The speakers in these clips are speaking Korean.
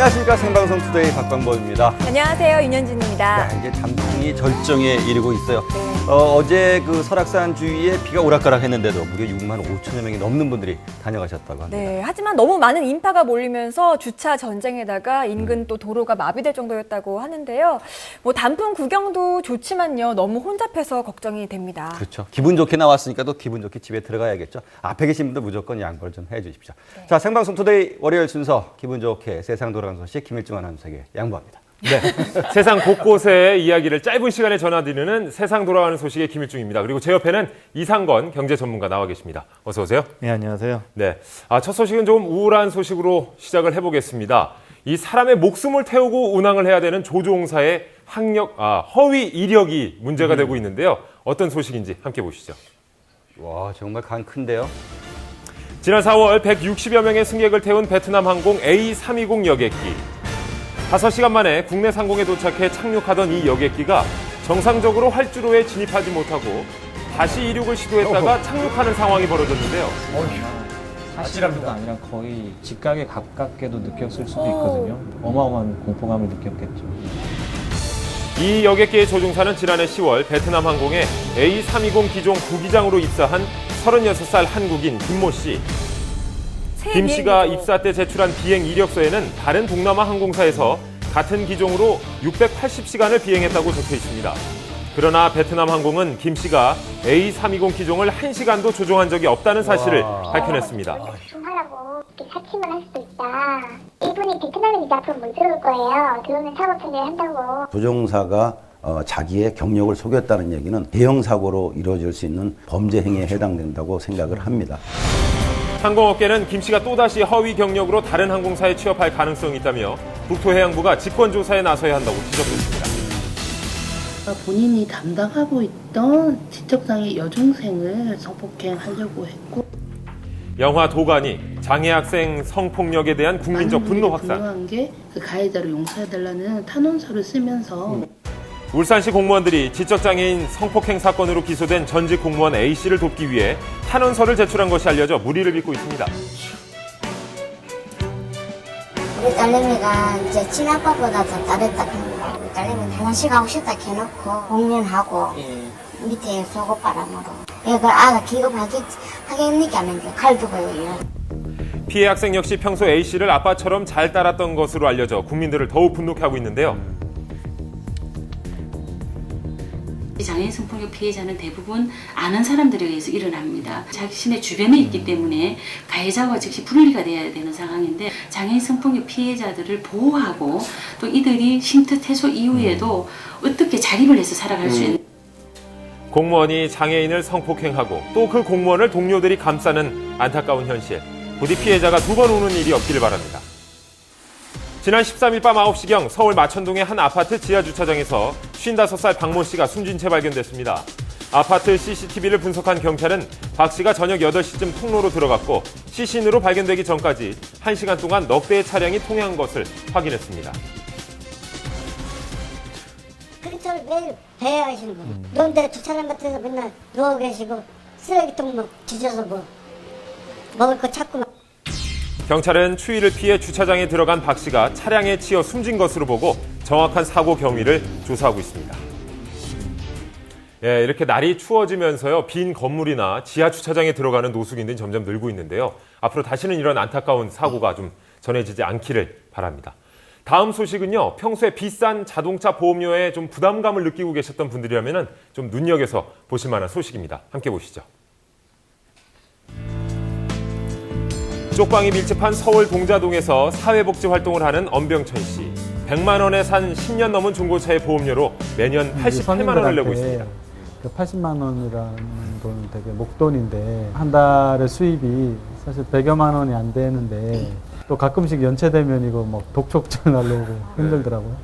안녕하십니까. 생방송 투데이 박광범입니다. 안녕하세요. 윤현진입니다. 이제 단풍이 절정에 이르고 있어요. 네. 어제 그 설악산 주위에 비가 오락가락했는데도 무려 6만 5천여 명이 넘는 분들이 다녀가셨다고 합니다. 네, 하지만 너무 많은 인파가 몰리면서 주차 전쟁에다가 인근 또 도로가 마비될 정도였다고 하는데요. 뭐 단풍 구경도 좋지만요. 너무 혼잡해서 걱정이 됩니다. 그렇죠. 기분 좋게 나왔으니까 또 기분 좋게 집에 들어가야겠죠. 앞에 계신 분들 무조건 양보를 좀 해주십시오. 네. 자, 생방송 투데이 월요일 순서 기분 좋게 세상 돌아가는 소식 김일중 아나운서에게 양보합니다. 네, 세상 곳곳의 이야기를 짧은 시간에 전해드리는 세상 돌아가는 소식의 김일중입니다. 그리고 제 옆에는 이상건 경제 전문가 나와 계십니다. 어서 오세요. 네, 안녕하세요. 네, 첫 소식은 조금 우울한 소식으로 시작을 해보겠습니다. 이 사람의 목숨을 태우고 운항을 해야 되는 조종사의 허위 이력이 문제가 되고 있는데요. 어떤 소식인지 함께 보시죠. 와, 정말 간 큰데요. 지난 4월 160여 명의 승객을 태운 베트남 항공 A320 여객기. 5시간 만에 국내 상공에 도착해 착륙하던 이 여객기가 정상적으로 활주로에 진입하지 못하고 다시 이륙을 시도했다가 착륙하는 상황이 벌어졌는데요. 사실은 아니라 거의 직각에 가깝게도 느꼈을 수도 있거든요. 어마어마한 공포감을 느꼈겠죠. 이 여객기의 조종사는 지난해 10월 베트남 항공의 A320 기종 부기장으로 입사한 36살 한국인 김모 씨. 김 씨가 입사 때 제출한 비행 이력서에는 다른 동남아 항공사에서 같은 기종으로 680시간을 비행했다고 적혀 있습니다. 그러나 베트남 항공은 김 씨가 A320 기종을 1시간도 조종한 적이 없다는 사실을 밝혀냈습니다. 조종하라고 이렇게 사칭을 할 수도 있다. 이분이 베트남에 이제 앞으로 못 들어올 거예요. 들어오면 사고 처리를 한다고. 조종사가 자기의 경력을 속였다는 얘기는 대형 사고로 이루어질 수 있는 범죄 행위에 해당된다고 생각을 합니다. 항공업계는 김 씨가 또다시 허위 경력으로 다른 항공사에 취업할 가능성이 있다며 국토해양부가 직권조사에 나서야 한다고 지적했습니다. 본인이 담당하고 있던 지적장애 여중생을 성폭행하려고 했고 영화 도가니 장애 학생 성폭력에 대한 국민적 분노 확산. 분노한 게 그 가해자를 용서해달라는 탄원서를 쓰면서 울산시 공무원들이 지적장애인 성폭행 사건으로 기소된 전직 공무원 A씨를 돕기 위해 탄원서를 제출한 것이 알려져 물의를 빚고 있습니다. 우리 딸내미가 이제 친아빠보다 더 다르다. 우리 딸내미는 화장실 가고 싶다 해놓고 공연하고 밑에 속옷 바람으로. 그 아가 기겁하겠니까 하면 칼 두고요. 피해 학생 역시 평소 A씨를 아빠처럼 잘 따랐던 것으로 알려져 국민들을 더욱 분노케 하고 있는데요. 장애인 성폭력 피해자는 대부분 아는 사람들에 의해서 일어납니다. 자신의 주변에 있기 때문에 가해자와 즉시 분리가 돼야 되는 상황인데 장애인 성폭력 피해자들을 보호하고 또 이들이 쉼터 퇴소 이후에도 어떻게 자립을 해서 살아갈 수 있는 공무원이 장애인을 성폭행하고 또 그 공무원을 동료들이 감싸는 안타까운 현실. 부디 피해자가 두 번 우는 일이 없기를 바랍니다. 지난 13일 밤 9시경 서울 마천동의 한 아파트 지하주차장에서 55살 박모 씨가 숨진 채 발견됐습니다. 아파트 CCTV를 분석한 경찰은 박 씨가 저녁 8시쯤 통로로 들어갔고 시신으로 발견되기 전까지 1시간 동안 넉 대의 차량이 통행한 것을 확인했습니다. 그렇죠. 매일 배야 하시는 분. 그런데 주차장 같은 데서 맨날 누워 계시고 쓰레기통 뒤져서 먹을 거 찾고 막. 경찰은 추위를 피해 주차장에 들어간 박 씨가 차량에 치여 숨진 것으로 보고 정확한 사고 경위를 조사하고 있습니다. 예, 이렇게 날이 추워지면서요, 빈 건물이나 지하 주차장에 들어가는 노숙인들이 점점 늘고 있는데요. 앞으로 다시는 이런 안타까운 사고가 좀 전해지지 않기를 바랍니다. 다음 소식은요, 평소에 비싼 자동차 보험료에 좀 부담감을 느끼고 계셨던 분들이라면 좀 눈여겨서 보실 만한 소식입니다. 함께 보시죠. 쪽방이 밀집한 서울 동자동에서 사회복지 활동을 하는 엄병천 씨. 100만 원에 산 10년 넘은 중고차의 보험료로 매년 88만 원을 내고 있습니다. 그 80만 원이라는 돈은 되게 목돈인데 한 달의 수입이 사실 100여만 원이 안 되는데 또 가끔씩 연체되면 이거 막 독촉증 날라오고 힘들더라고요.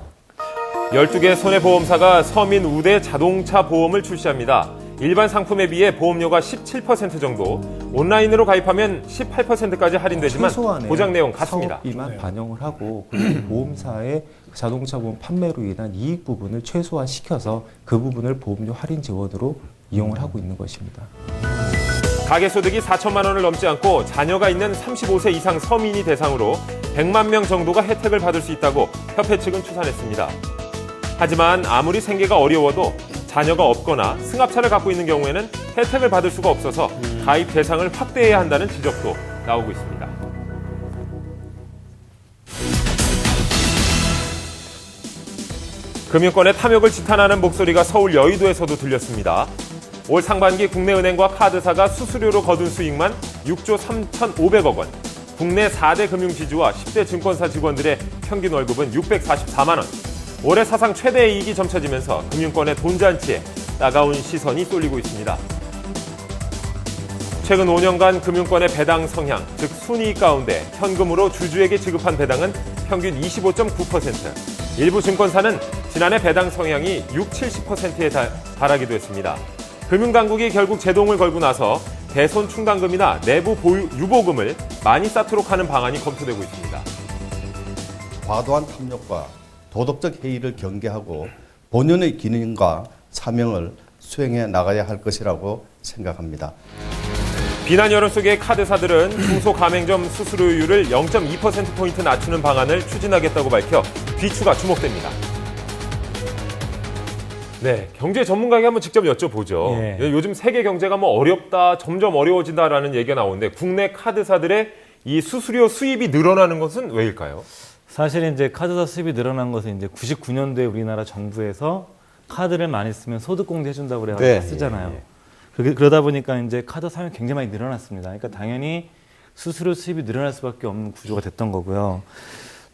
12개 손해보험사가 서민 우대 자동차 보험을 출시합니다. 일반 상품에 비해 보험료가 17% 정도, 온라인으로 가입하면 18%까지 할인되지만 보장 내용 같습니다. 사업비만 반영을 하고 그리고 보험사의 자동차 보험 판매로 인한 이익 부분을 최소화시켜서 그 부분을 보험료 할인 지원으로 이용을 하고 있는 것입니다. 가계소득이 4천만 원을 넘지 않고 자녀가 있는 35세 이상 서민이 대상으로 100만 명 정도가 혜택을 받을 수 있다고 협회 측은 추산했습니다. 하지만 아무리 생계가 어려워도 자녀가 없거나 승합차를 갖고 있는 경우에는 혜택을 받을 수가 없어서 가입 대상을 확대해야 한다는 지적도 나오고 있습니다. 금융권의 탐욕을 지탄하는 목소리가 서울 여의도에서도 들렸습니다. 올 상반기 국내 은행과 카드사가 수수료로 거둔 수익만 6조 3,500억 원. 국내 4대 금융지주와 10대 증권사 직원들의 평균 월급은 644만 원. 올해 사상 최대의 이익이 점쳐지면서 금융권의 돈잔치에 따가운 시선이 쏠리고 있습니다. 최근 5년간 금융권의 배당 성향, 즉 순이익 가운데 현금으로 주주에게 지급한 배당은 평균 25.9%. 일부 증권사는 지난해 배당 성향이 70%에 달하기도 했습니다. 금융당국이 결국 제동을 걸고 나서 대손 충당금이나 내부 유보금을 많이 쌓도록 하는 방안이 검토되고 있습니다. 과도한 탐욕과 도덕적 해이를 경계하고 본연의 기능과 사명을 수행해 나가야 할 것이라고 생각합니다. 비난 여론 속에 카드사들은 중소가맹점 수수료율을 0.2%포인트 낮추는 방안을 추진하겠다고 밝혀 귀추가 주목됩니다. 네, 경제 전문가에게 한번 직접 여쭤보죠. 예. 요즘 세계 경제가 뭐 어렵다, 점점 어려워진다라는 얘기가 나오는데 국내 카드사들의 이 수수료 수입이 늘어나는 것은 왜일까요? 사실 이제 카드사 수입이 늘어난 것은 이제 99년도에 우리나라 정부에서 카드를 많이 쓰면 소득공제 해준다고 그래서 네. 쓰잖아요. 그러다 보니까 이제 카드 사용이 굉장히 많이 늘어났습니다. 그러니까 당연히 수수료 수입이 늘어날 수밖에 없는 구조가 됐던 거고요.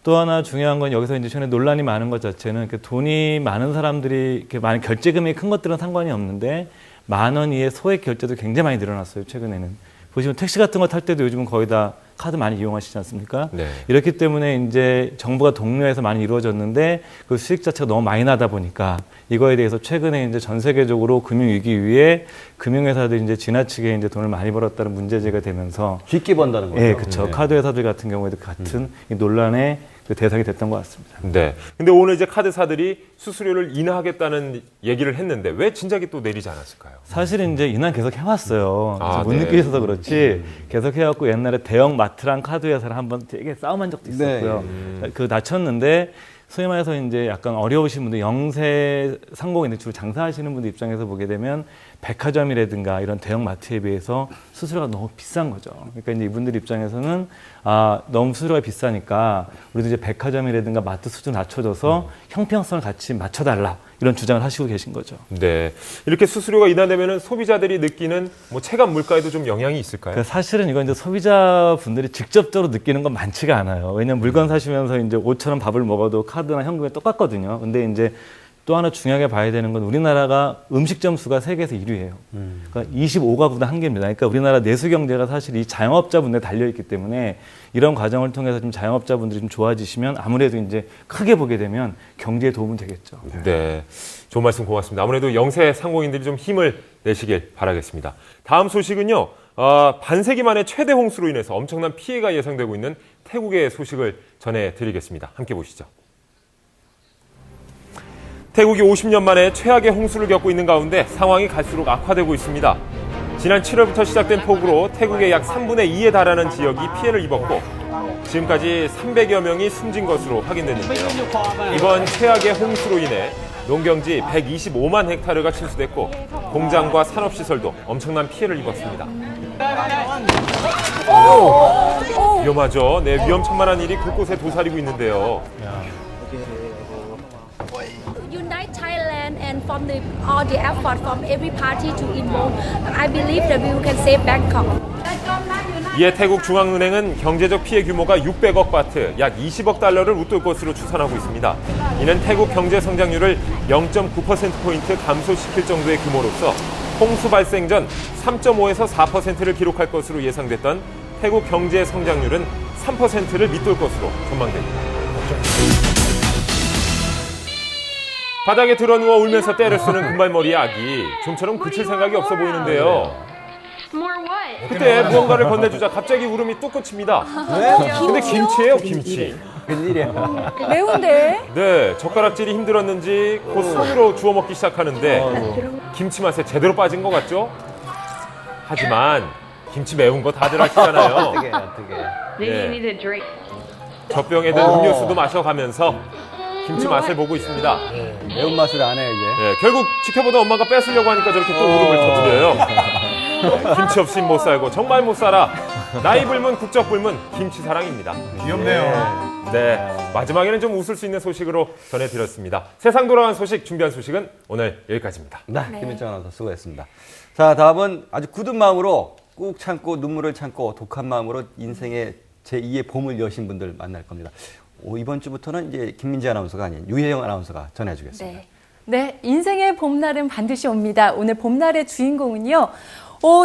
또 하나 중요한 건 여기서 이제 최근에 논란이 많은 것 자체는 이렇게 돈이 많은 사람들이 이렇게 많은 결제 금액이 큰 것들은 상관이 없는데 10,000원 이하의 소액 결제도 굉장히 많이 늘어났어요. 최근에는 보시면 택시 같은 거 탈 때도 요즘은 거의 다 카드 많이 이용하시지 않습니까? 네. 이렇기 때문에 이제 정부가 독려해서 많이 이루어졌는데 그 수익 자체가 너무 많이 나다 보니까 이거에 대해서 최근에 이제 전 세계적으로 금융위기 이후에 금융회사들이 이제 지나치게 이제 돈을 많이 벌었다는 문제제가 되면서 쉽게 번다는 거죠. 예, 그렇죠. 네. 카드 회사들 같은 경우에도 같은 이 논란의 그 대상이 됐던 것 같습니다. 네. 근데 오늘 이제 카드사들이 수수료를 인하하겠다는 얘기를 했는데 왜 진작에 또 내리지 않았을까요? 사실은 이제 인하 계속 해왔어요. 그래서 못 네. 느끼셔서 그렇지 계속 해왔고 옛날에 대형 마트랑 카드 회사를 한번 되게 싸움한 적도 있었고요. 그 낮췄는데 소위 말해서 이제 약간 어려우신 분들, 영세 상공인들 주로 장사하시는 분들 입장에서 보게 되면 백화점이라든가 이런 대형 마트에 비해서 수수료가 너무 비싼 거죠. 그러니까 이제 이분들 입장에서는 너무 수수료가 비싸니까 우리도 이제 백화점이라든가 마트 수준 낮춰줘서 형평성을 같이 맞춰달라 이런 주장을 하시고 계신 거죠. 네. 이렇게 수수료가 인하되면 소비자들이 느끼는 뭐 체감 물가에도 좀 영향이 있을까요? 그러니까 사실은 이건 이제 소비자분들이 직접적으로 느끼는 건 많지가 않아요. 왜냐면 물건 사시면서 이제 5,000원 밥을 먹어도 카드나 현금이 똑같거든요. 근데 이제 또 하나 중요하게 봐야 되는 건 우리나라가 음식점 수가 세계에서 1위예요. 그러니까 25가구당 한 개입니다. 그러니까 우리나라 내수 경제가 사실 이 자영업자분들에 달려 있기 때문에 이런 과정을 통해서 좀 자영업자분들이 좀 좋아지시면 아무래도 이제 크게 보게 되면 경제에 도움은 되겠죠. 네. 좋은 말씀 고맙습니다. 아무래도 영세 상공인들이 좀 힘을 내시길 바라겠습니다. 다음 소식은요. 반세기 만에 최대 홍수로 인해서 엄청난 피해가 예상되고 있는 태국의 소식을 전해드리겠습니다. 함께 보시죠. 태국이 50년 만에 최악의 홍수를 겪고 있는 가운데 상황이 갈수록 악화되고 있습니다. 지난 7월부터 시작된 폭우로 태국의 약 3분의 2에 달하는 지역이 피해를 입었고 지금까지 300여 명이 숨진 것으로 확인됐는데요. 이번 최악의 홍수로 인해 농경지 125만 헥타르가 침수됐고 공장과 산업시설도 엄청난 피해를 입었습니다. 위험하죠. 네, 위험천만한 일이 곳곳에 도사리고 있는데요. Unite Thailand and from all the effort from every party to involve, I believe that we can save Bangkok. 이에 태국 중앙은행은 경제적 피해 규모가 600억 바트, 약 20억 달러를 웃돌 것으로 추산하고 있습니다. 이는 태국 경제 성장률을 0.9%포인트 감소시킬 정도의 규모로서 홍수 발생 전 3.5에서 4%를 기록할 것으로 예상됐던 태국 경제 성장률은 3%를 밑돌 것으로 전망됩니다. 바닥에 드러누워 울면서 때를 쓰는 금발머리의 아기. 좀처럼 그칠 생각이 없어 보이는데요. 그때 무언가를 건네주자 갑자기 울음이 뚝 그칩니다. 근데 김치예요, 김치. 웬일이야. 매운데? 네, 젓가락질이 힘들었는지 곧 손으로 주워 먹기 시작하는데 김치 맛에 제대로 빠진 것 같죠? 하지만 김치 매운 거 다들 하시잖아요. 어떻게. 예. 젖병에 든 음료수도 마셔가면서 김치 맛을 보고 있습니다. 매운맛을 안 해, 이제. 예, 결국 지켜보던 엄마가 뺏으려고 하니까 저렇게 또 울음을 터뜨려요. 네, 김치 없이 못 살고 정말 못 살아. 나이 불문 국적 불문 김치 사랑입니다. 귀엽네요. 네, 마지막에는 좀 웃을 수 있는 소식으로 전해드렸습니다. 세상 돌아간 소식 준비한 소식은 오늘 여기까지입니다. 네, 김민정 아나운서 수고했습니다. 자, 다음은 아주 굳은 마음으로 꾹 참고 눈물을 참고 독한 마음으로 인생의 제2의 봄을 여신 분들 만날 겁니다. 이번 주부터는 이제 김민지 아나운서가 아닌 유혜영 아나운서가 전해주겠습니다. 네, 인생의 봄날은 반드시 옵니다. 오늘 봄날의 주인공은요.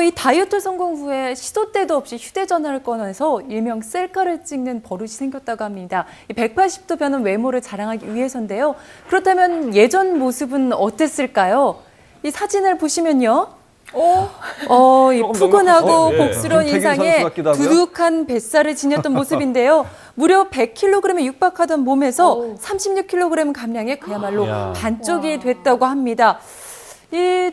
이 다이어트 성공 후에 시도 때도 없이 휴대전화를 꺼내서 일명 셀카를 찍는 버릇이 생겼다고 합니다. 180도 변한 외모를 자랑하기 위해서인데요. 그렇다면 예전 모습은 어땠을까요? 이 사진을 보시면요. 이 푸근하고 복스러운 인상에 두둑한 뱃살을 지녔던 모습인데요. 무려 100kg에 육박하던 몸에서 36kg 감량에 그야말로 반쪽이 됐다고 합니다.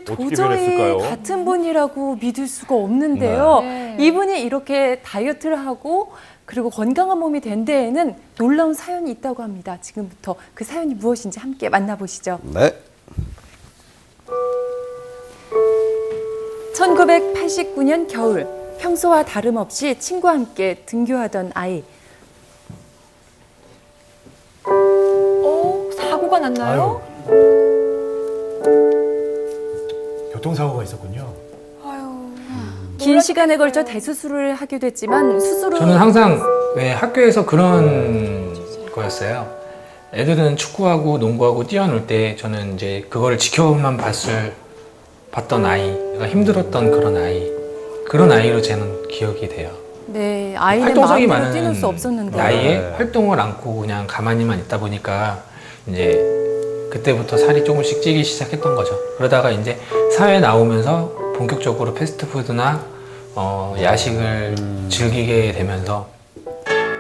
도저히 같은 분이라고 믿을 수가 없는데요. 이분이 이렇게 다이어트를 하고 그리고 건강한 몸이 된 데에는 놀라운 사연이 있다고 합니다. 지금부터 그 사연이 무엇인지 함께 만나보시죠. 네. 1989년 겨울, 평소와 다름없이 친구와 함께 등교하던 아이. 사고가 났나요? 교통사고가 있었군요. 긴 시간에 걸쳐 대수술을 하게 됐지만 수술은 저는 항상 왜 학교에서 그런 거였어요. 애들은 축구하고 농구하고 뛰어놀 때 저는 이제 그거를 지켜만 봤던 아이가 힘들었던 그런 아이로 저는 기억이 돼요. 네, 아이는 활동성이 마음대로 많은 뛰놀 수 없었는데 나이에 활동을 않고 그냥 가만히만 있다 보니까 이제 그때부터 살이 조금씩 찌기 시작했던 거죠. 그러다가 이제 사회에 나오면서 본격적으로 패스트푸드나 야식을 즐기게 되면서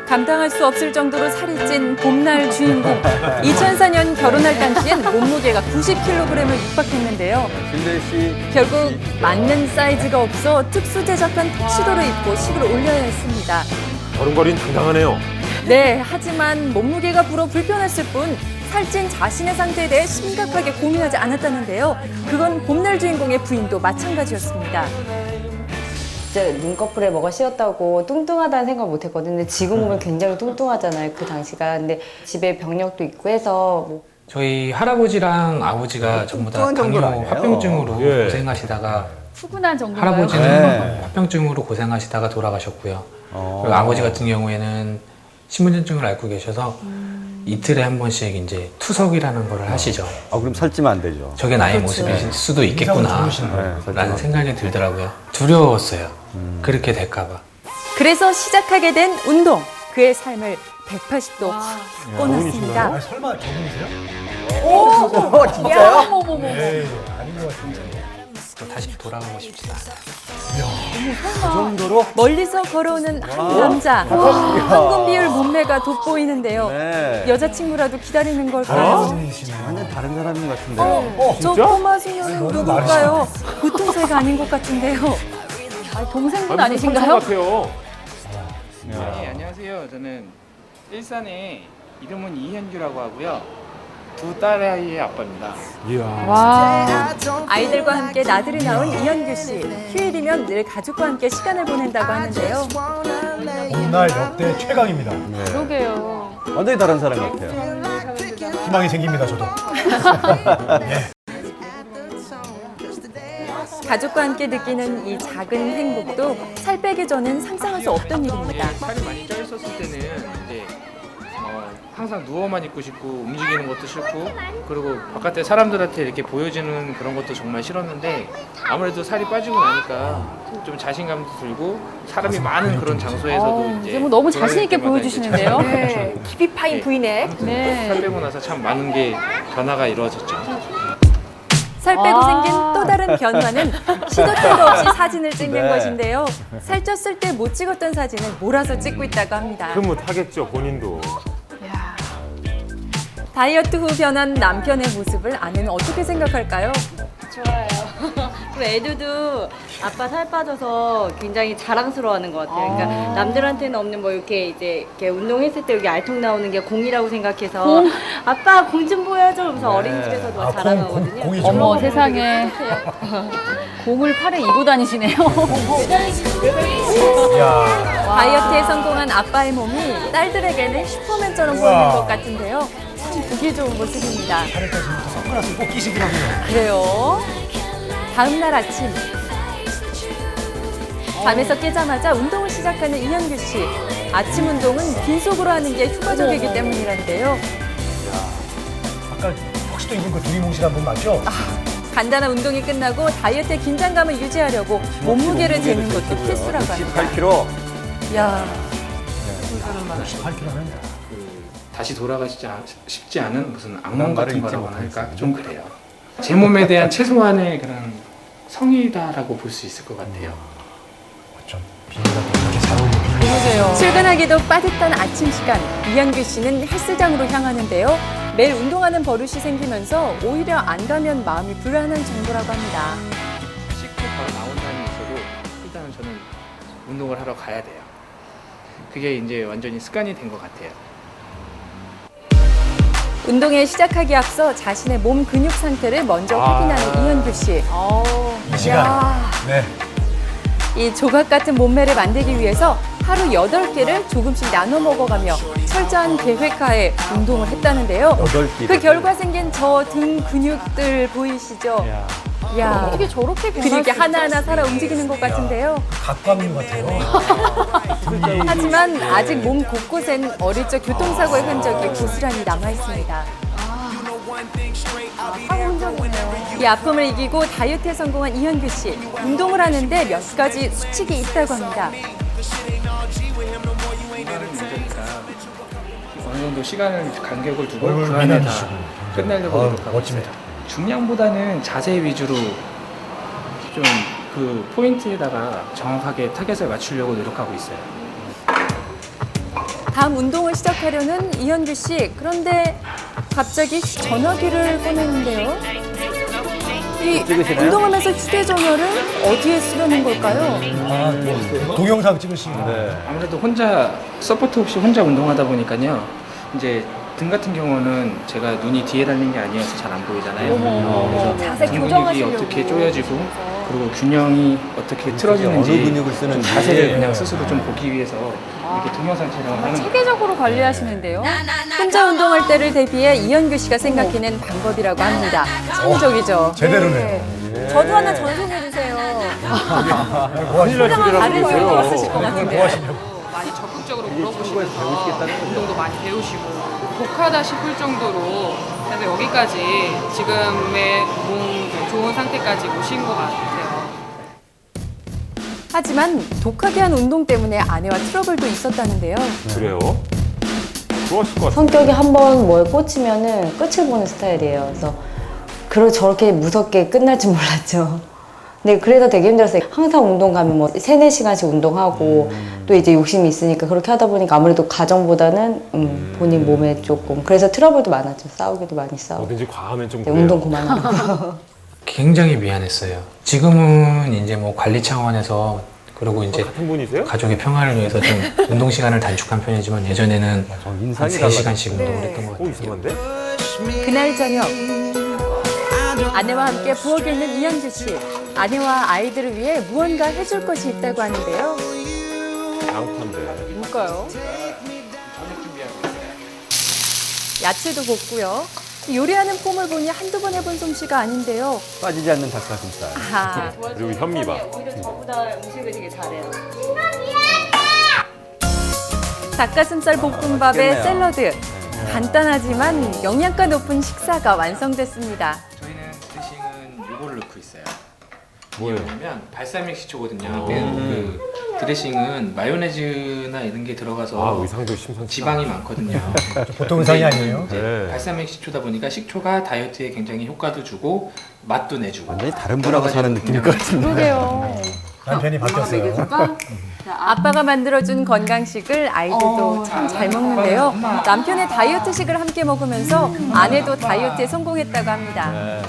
감당할 수 없을 정도로 살이 찐 봄날 주인공. 2004년 결혼할 당시엔 몸무게가 90kg을 육박했는데요. 결국 맞는 사이즈가 없어 특수 제작한 턱시도를 입고 식을 올려야 했습니다. 걸음걸이는 당당하네요. 네, 하지만 몸무게가 불어 불편했을 뿐 살찐 자신의 상태에 대해 심각하게 고민하지 않았다는데요. 그건 봄날 주인공의 부인도 마찬가지였습니다. 진짜 눈꺼풀에 뭐가 씌었다고 뚱뚱하다는 생각을 못 했거든요. 근데 지금 보면 굉장히 뚱뚱하잖아요, 그 당시가. 근데 집에 병력도 있고 해서 저희 할아버지랑 아버지가 전부 다 당뇨 합병증으로 고생하시다가 푸근한 정도가요? 할아버지는 합병증으로 고생하시다가 돌아가셨고요. 그리고 아버지 같은 경우에는 신분증을 앓고 계셔서 이틀에 한 번씩 이제 투석이라는 걸 하시죠. 그럼 살찌면 안 되죠. 저게 나의 모습일 수도 있겠구나 라는 생각이 들더라고요. 두려웠어요. 그렇게 될까 봐. 그래서 시작하게 된 운동. 그의 삶을 180도 확 바꿔놨습니다. 설마 저분이세요? 진짜요? 네, 아닌 것 같은데. 다시 돌아가고 싶지 않아요. 그 정도로? 멀리서 걸어오는 한 남자. 황금 비율 몸매가 돋보이는데요. 여자친구라도 기다리는 걸까요? 완전 다른 사람인 것 같은데요. 저 꼬마 소녀는 누굴까요? 보통 사이가 아닌 것 같은데요. 동생분 아니신가요? 네, 안녕하세요. 저는 일산에 이름은 이현규라고 하고요. 두 딸아이의 아빠입니다. 와, 아이들과 함께 나들이 나온 이현규 씨. 휴일이면 늘 가족과 함께 시간을 보낸다고 하는데요. 봄날 역대 최강입니다. 그러게요. 완전히 다른 사람 같아요. 희망이 생깁니다, 저도. 가족과 함께 느끼는 이 작은 행복도 살 빼기 전엔 상상할 수 없던 일입니다. 살이 많이 쪄 있었을 때는 이제 항상 누워만 있고 싶고 움직이는 것도 싫고 그리고 바깥에 사람들한테 이렇게 보여지는 그런 것도 정말 싫었는데 아무래도 살이 빠지고 나니까 좀 자신감도 들고 사람이 많은 그런 장소에서도 이제 너무 자신 있게 보여주시는데요. 네. 깊이 파인 부인의. 살 빼고 나서 참 많은 게 변화가 이루어졌죠. 살 빼고 생긴 또 다른 변화는 시도 때도 없이 사진을 찍는 것인데요. 살쪘을 때 못 찍었던 사진을 몰아서 찍고 있다고 합니다. 흐뭇하겠죠, 본인도. 다이어트 후 변한 남편의 모습을 아내는 어떻게 생각할까요? 좋아요. 애들도 아빠 살 빠져서 굉장히 자랑스러워하는 것 같아요. 그러니까 남들한테는 없는 뭐 이렇게 운동했을 때 여기 알통 나오는 게 공이라고 생각해서 공? 아빠 공 좀 보여줘. 그래서 어린이집에서도 막 자랑하거든요. 어머 세상에 공을 팔에 이고 다니시네요. 다이어트에 성공한 아빠의 몸이 딸들에게는 슈퍼맨처럼 보이는 것 같은데요. 참 보기 좋은 모습입니다. 선글라스 꼭 끼시더라고요. 그래요. 다음 날 아침 잠에서 깨자마자 운동을 시작하는 이현규 씨. 아침 운동은 빈속으로 하는 게 효과적이기 때문이란데요. 아까 혹시 또 입은 그 두리뭉실한 분 맞죠? 간단한 운동이 끝나고 다이어트의 긴장감을 유지하려고 몸무게를 재는 것도 필수라고 합니다. 68kg. 야, 68kg면 다시 돌아가시지 싶지 않은 무슨 악몽 같은 거라고나 할까 좀 그래요. 제 몸에 대한 최소한의 그런 성의다라고 볼 수 있을 것 같아요. 출근하기도 빠듯한 아침 시간, 이현규 씨는 헬스장으로 향하는데요. 매일 운동하는 버릇이 생기면서 오히려 안 가면 마음이 불안한 정도라고 합니다. 씻고 바로 나온 날이 있어도 일단은 저는 운동을 하러 가야 돼요. 그게 이제 완전히 습관이 된 것 같아요. 운동에 시작하기 앞서 자신의 몸 근육 상태를 먼저 확인하는 이현규 씨. 이 시간. 네. 이 조각 같은 몸매를 만들기 위해서 하루 8끼를 조금씩 나눠 먹어가며 철저한 계획하에 운동을 했다는데요. 8끼. 그 결과 생긴 저 등 근육들 보이시죠? 야, 어떻게 저렇게 변할 그렇게 수 하나하나 있지? 살아 움직이는 것 같은데요. 각광류 같아요. 하지만 아직 몸 곳곳엔 어릴 적 교통사고의 흔적이 고스란히 남아 있습니다. 이 아픔을 이기고 다이어트에 성공한 이현규 씨. 운동을 하는데 몇 가지 수칙이 있다고 합니다. 어느 정도 시간을 간격을 두고 얼굴 그 안에 다 미남이시고. 끝내려고 노력하고 멋집니다. 있어요. 중량보다는 자세 위주로 좀 그 포인트에다가 정확하게 타겟을 맞추려고 노력하고 있어요. 다음 운동을 시작하려는 이현규 씨. 그런데 갑자기 전화기를 꺼내는데요. 이 찍으시나요? 운동하면서 휴대전화를 어디에 쓰려는 걸까요? 동영상 찍으시고. 아무래도 혼자 서포트 없이 혼자 운동하다 보니까요. 이제 등 같은 경우는 제가 눈이 뒤에 달린 게 아니어서 잘 안 보이잖아요. 그래서 자세 등 근육이 교정하시려고. 어떻게 조여지고 그리고 균형이 어떻게 틀어지는지 어느 근육을 쓰는지. 자세를 그냥 스스로 좀 보기 위해서 이렇게 동영상 촬영을 하는 거예요. 체계적으로 관리하시는데요. 혼자 운동할 때를 대비해 이현규 씨가 생각해낸 방법이라고 합니다. 창의적이죠. 제대로네요. 저도 하나 전송해주세요. 큰일 날 소리라고 다른 그러세요. 운동을 쓰실 것 같은데요. 많이 적극적으로 물어보시면서 운동도 많이 배우시고 독하다 싶을 정도로 그래서 여기까지 지금의 몸 좋은 상태까지 오신 것 같아요. 하지만 독하게 한 운동 때문에 아내와 트러블도 있었다는데요. 그래요? 좋았을 것 같아요. 성격이 한번 뭐에 꽂히면은 끝을 보는 스타일이에요. 그래서 저렇게 무섭게 끝날 줄 몰랐죠. 근데 그래서 되게 힘들었어요. 항상 운동 가면 뭐 3-4시간씩 운동하고 또 이제 욕심이 있으니까 그렇게 하다 보니까 아무래도 가정보다는 본인 몸에 조금 그래서 트러블도 많았죠. 싸우기도 많이 싸우고. 뭐든지 과하면 좀 네, 그래요. 운동 그만하고. 굉장히 미안했어요. 지금은 이제 뭐 관리 차원에서 그리고 이제 같은 분이세요? 가족의 평화를 위해서 좀 운동 시간을 단축한 편이지만 예전에는 한 인상이 3시간씩 네. 운동을 했던 것 같아요. 이상한데? 그날 저녁 아내와 함께 부엌에 있는 이현주 씨. 아내와 아이들을 위해 무언가 해줄 것이 있다고 하는데요. 양파인데. 뭘까요? 야채도 볶고요. 요리하는 폼을 보니 한두 번 해본 솜씨가 아닌데요. 빠지지 않는 닭가슴살. 아하. 그리고 현미밥. 오히려 저보다 음식을 되게 잘해요. 닭가슴살 볶음밥에 맛있겠네요. 샐러드. 간단하지만 영양가 높은 식사가 완성됐습니다. 저희는 드레싱은 이거를 넣고 있어요. 뭐예요? 왜냐면 발사믹 식초거든요. 그 드레싱은 마요네즈나 이런 게 들어가서 의상도 심상치 지방이 많거든요. 보통 의상이 아니에요. 네. 발사믹 식초다 보니까 식초가 다이어트에 굉장히 효과도 주고 맛도 내주고. 완전히 다른 분하고 사는 느낌일 것 같은데. 그러게요. 남편이 바뀌었어요. 아빠가 만들어준 건강식을 아이들도 참 잘 먹는데요. 남편의 다이어트식을 함께 먹으면서 아내도 다이어트에 성공했다고 합니다.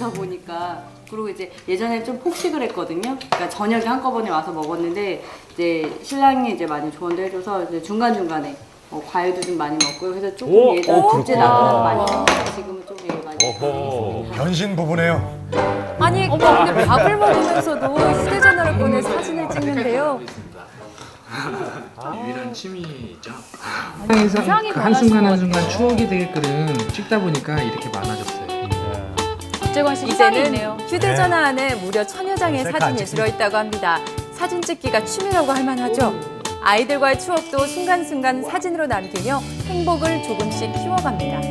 좋다 보니까 그리고 이제 예전에 좀 폭식을 했거든요. 그러니까 저녁에 한꺼번에 와서 먹었는데 이제 신랑이 이제 많이 조언도 해줘서 이제 중간 중간에 과일도 좀 많이 먹고요. 그래서 조금 예전 둘째 낳고 많이 먹고 지금은 좀 많이 먹고 변신 부부네요. 아니, 근데 밥을 먹으면서도 휴대전화를 꺼내 사진을 찍는데요. 유일한 취미죠. 세상이 그 한순간 한순간 추억이 되게끔 찍다 보니까 이렇게 많아졌어요. 박재권 씨 이제는 휴대전화 안에 무려 1000여 장의 사진이 들어있다고 합니다. 사진 찍기가 취미라고 할 만하죠. 아이들과의 추억도 순간순간 사진으로 남기며 행복을 조금씩 키워갑니다.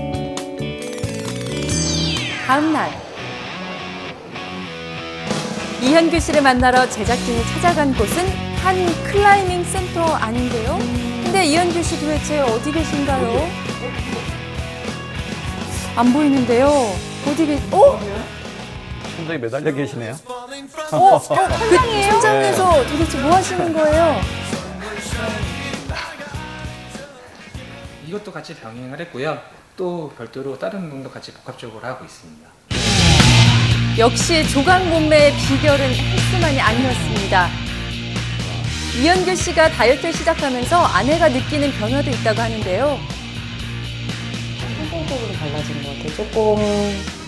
다음 날 이현규 씨를 만나러 제작진이 찾아간 곳은 한 클라이밍 센터 아닌데요? 근데 이현규 씨 도대체 어디 계신가요? 안 보이는데요. 어디 천장에 매달려 계시네요. 그 천장에서 도대체 뭐 하시는 거예요? 이것도 같이 병행을 했고요. 또 별도로 다른 운동도 같이 복합적으로 하고 있습니다. 역시 조각 몸매의 비결은 헬스만이 아니었습니다. 이현규 씨가 다이어트를 시작하면서 아내가 느끼는 변화도 있다고 하는데요. 성공적으로 달라진 것 같아요. 조금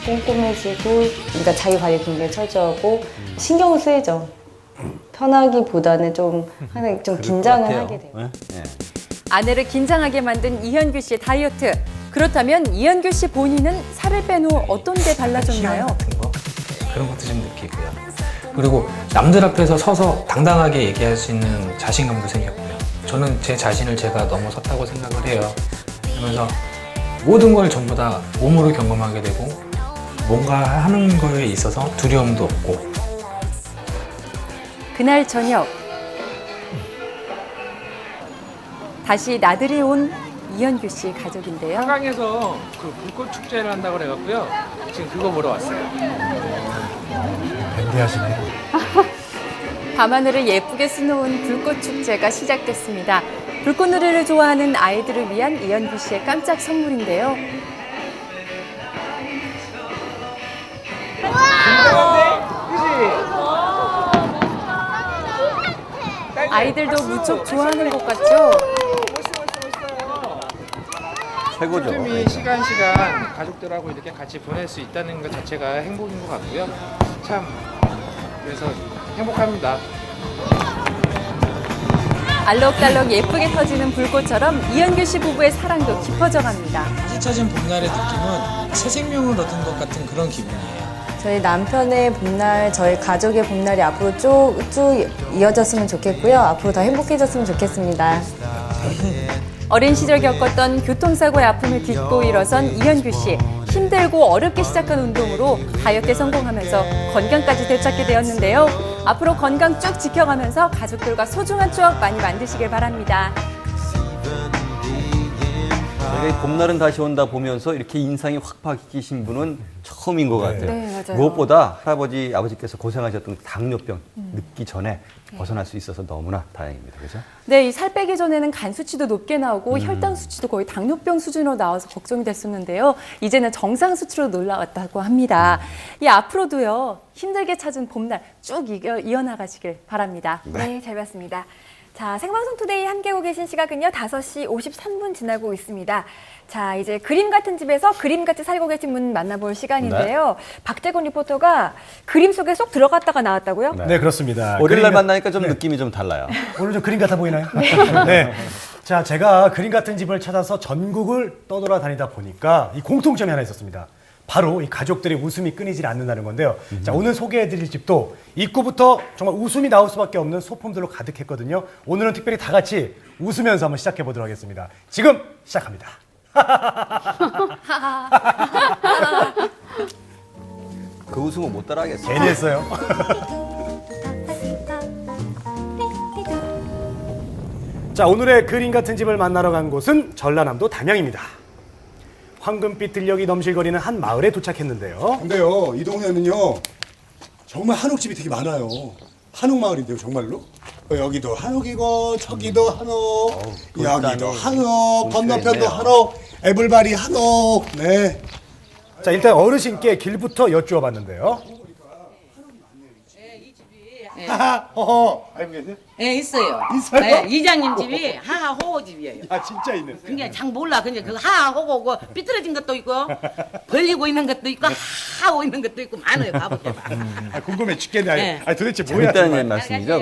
꼼꼼해지고, 그러니까 자기 관리 굉장히 철저하고 신경을 쓰이죠. 편하기보다는 좀 항상 좀 긴장을 하게 돼요. 네? 아내를 긴장하게 만든 이현규 씨의 다이어트. 그렇다면 이현규 씨 본인은 살을 뺀 후 어떤 데 달라졌나요? 그런 것도 좀 느끼고요. 그리고 남들 앞에서 서서 당당하게 얘기할 수 있는 자신감도 생겼고요. 저는 제 자신을 제가 넘어섰다고 생각을 해요. 그러면서 모든 걸 전부 다 몸으로 경험하게 되고 뭔가 하는 거에 있어서 두려움도 없고. 그날 저녁 다시 나들이 온 이현규 씨 가족인데요. 한강에서 그 불꽃 축제를 한다고 그래갖고요. 지금 그거 보러 왔어요. 밴디하시네. 밤하늘을 예쁘게 수놓은 불꽃 축제가 시작됐습니다. 불꽃놀이를 좋아하는 아이들을 위한 이현규 씨의 깜짝 선물인데요. 아이들도 무척 좋아하는 것 같죠? 최고죠. 틈틈이 시간 가족들하고 이렇게 같이 보낼 수 있다는 것 자체가 행복인 것 같고요. 참 그래서 행복합니다. 알록달록 예쁘게 터지는 불꽃처럼 이현규 씨 부부의 사랑도 깊어져 갑니다. 다시 찾은 봄날의 느낌은 새 생명을 얻은 것 같은 그런 기분이에요. 저희 남편의 봄날, 저희 가족의 봄날이 앞으로 쭉 이어졌으면 좋겠고요. 앞으로 더 행복해졌으면 좋겠습니다. 어린 시절 겪었던 교통사고의 아픔을 딛고 일어선 이현규 씨. 힘들고 어렵게 시작한 운동으로 다이어트에 성공하면서 건강까지 되찾게 되었는데요. 앞으로 건강 쭉 지켜가면서 가족들과 소중한 추억 많이 만드시길 바랍니다. 저희가 봄날은 다시 온다 보면서 이렇게 인상이 확 바뀌신 분은 처음인 것 같아요. 네, 맞아요. 무엇보다 할아버지, 아버지께서 고생하셨던 당뇨병 늙기 전에 벗어날 수 있어서 너무나 다행입니다. 그렇죠? 네, 이 살 빼기 전에는 간 수치도 높게 나오고 혈당 수치도 거의 당뇨병 수준으로 나와서 걱정이 됐었는데요. 이제는 정상 수치로 올라왔다고 합니다. 이 앞으로도요, 힘들게 찾은 봄날 쭉 이어나가시길 바랍니다. 네, 잘 봤습니다. 자, 생방송 투데이 함께하고 계신 시각은요, 5시 53분 지나고 있습니다. 자, 이제 그림 같은 집에서 그림같이 살고 계신 분 만나볼 시간인데요. 박재권 리포터가 그림 속에 쏙 들어갔다가 나왔다고요? 네, 그렇습니다. 월요일 날 만나니까 좀 느낌이 좀 달라요. 오늘 좀 그림 같아 보이나요? 네. 자, 제가 그림 같은 집을 찾아서 전국을 떠돌아다니다 보니까 이 공통점이 하나 있었습니다. 바로 이 가족들의 웃음이 끊이질 않는다는 건데요. 자, 오늘 소개해드릴 집도 입구부터 정말 웃음이 나올 수밖에 없는 소품들로 가득했거든요. 오늘은 특별히 다 같이 웃으면서 한번 시작해 보도록 하겠습니다. 지금 시작합니다. 그 웃음은 못 따라하겠어요. 괜히 했어요. 자, 오늘의 그림 같은 집을 만나러 간 곳은 전라남도 담양입니다. 황금빛 들녘이 넘실거리는 한 마을에 도착했는데요. 근데요, 이 동네는요 정말 한옥집이 되게 많아요. 한옥 마을인데요, 정말로. 여기도 한옥이고 저기도 한옥, 여기도 한옥, 건너편도 한옥, 애불바리 한옥. 네. 자, 일단 어르신께 길부터 여쭈어 봤는데요. 하하, 허허. 알고 계세요? 예, 있어요. 있어요? 네, 이장님 집이 하하호호 집이에요. 아, 진짜 있네. 그게 장 몰라. 근데 그 하하호호 그 삐뚤어진 것도 있고 벌리고 있는 것도 있고 하고 있는 것도 있고 많아요. 가보세요. 아, 궁금해 죽겠네. 네. 아니, 도대체 뭐야? 재밌다는 정말. 말씀이죠?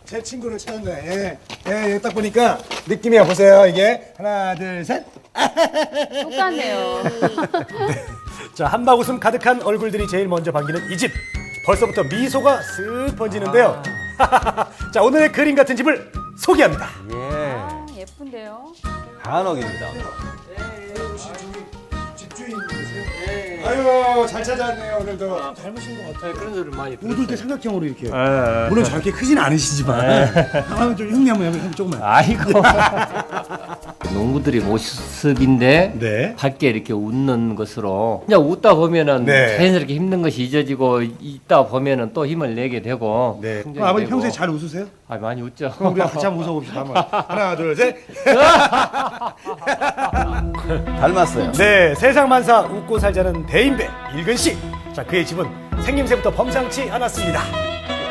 제 친구를 찾았네. 예, 딱 보니까 느낌이야. 보세요. 이게 하나, 둘, 셋. 똑같네요. 자, 한박 웃음 가득한 얼굴들이 제일 먼저 반기는 이 집. 벌써부터 미소가 슥 번지는데요. 자, 오늘의 그림 같은 집을 소개합니다. 예. 예쁜데요. 한옥입니다. 아유, 잘 찾아왔네요. 오늘도. 닮으신 것 같아요. 그런 소리를 많이 모두 이렇게 삼각형으로 이렇게. 예. 물론 저렇게 크진 않으시지만. 한번 좀 흉내 한번 해보세요. 조금만. 아이고. 농부들의 모습인데 밝게 이렇게 웃는 것으로 그냥 웃다 보면은 네. 자연스럽게 힘든 것이 잊어지고 있다 보면은 또 힘을 내게 되고 그럼 아버님 평소에 잘 웃으세요? 아 많이 웃죠. 그럼 우리 같이 한번 웃어봅시다. 한번. 하나, 둘, 셋. 닮았어요. 네, 세상만사 웃고 살자는 대인배 일근 씨. 자, 그의 집은 생김새부터 범상치 않았습니다.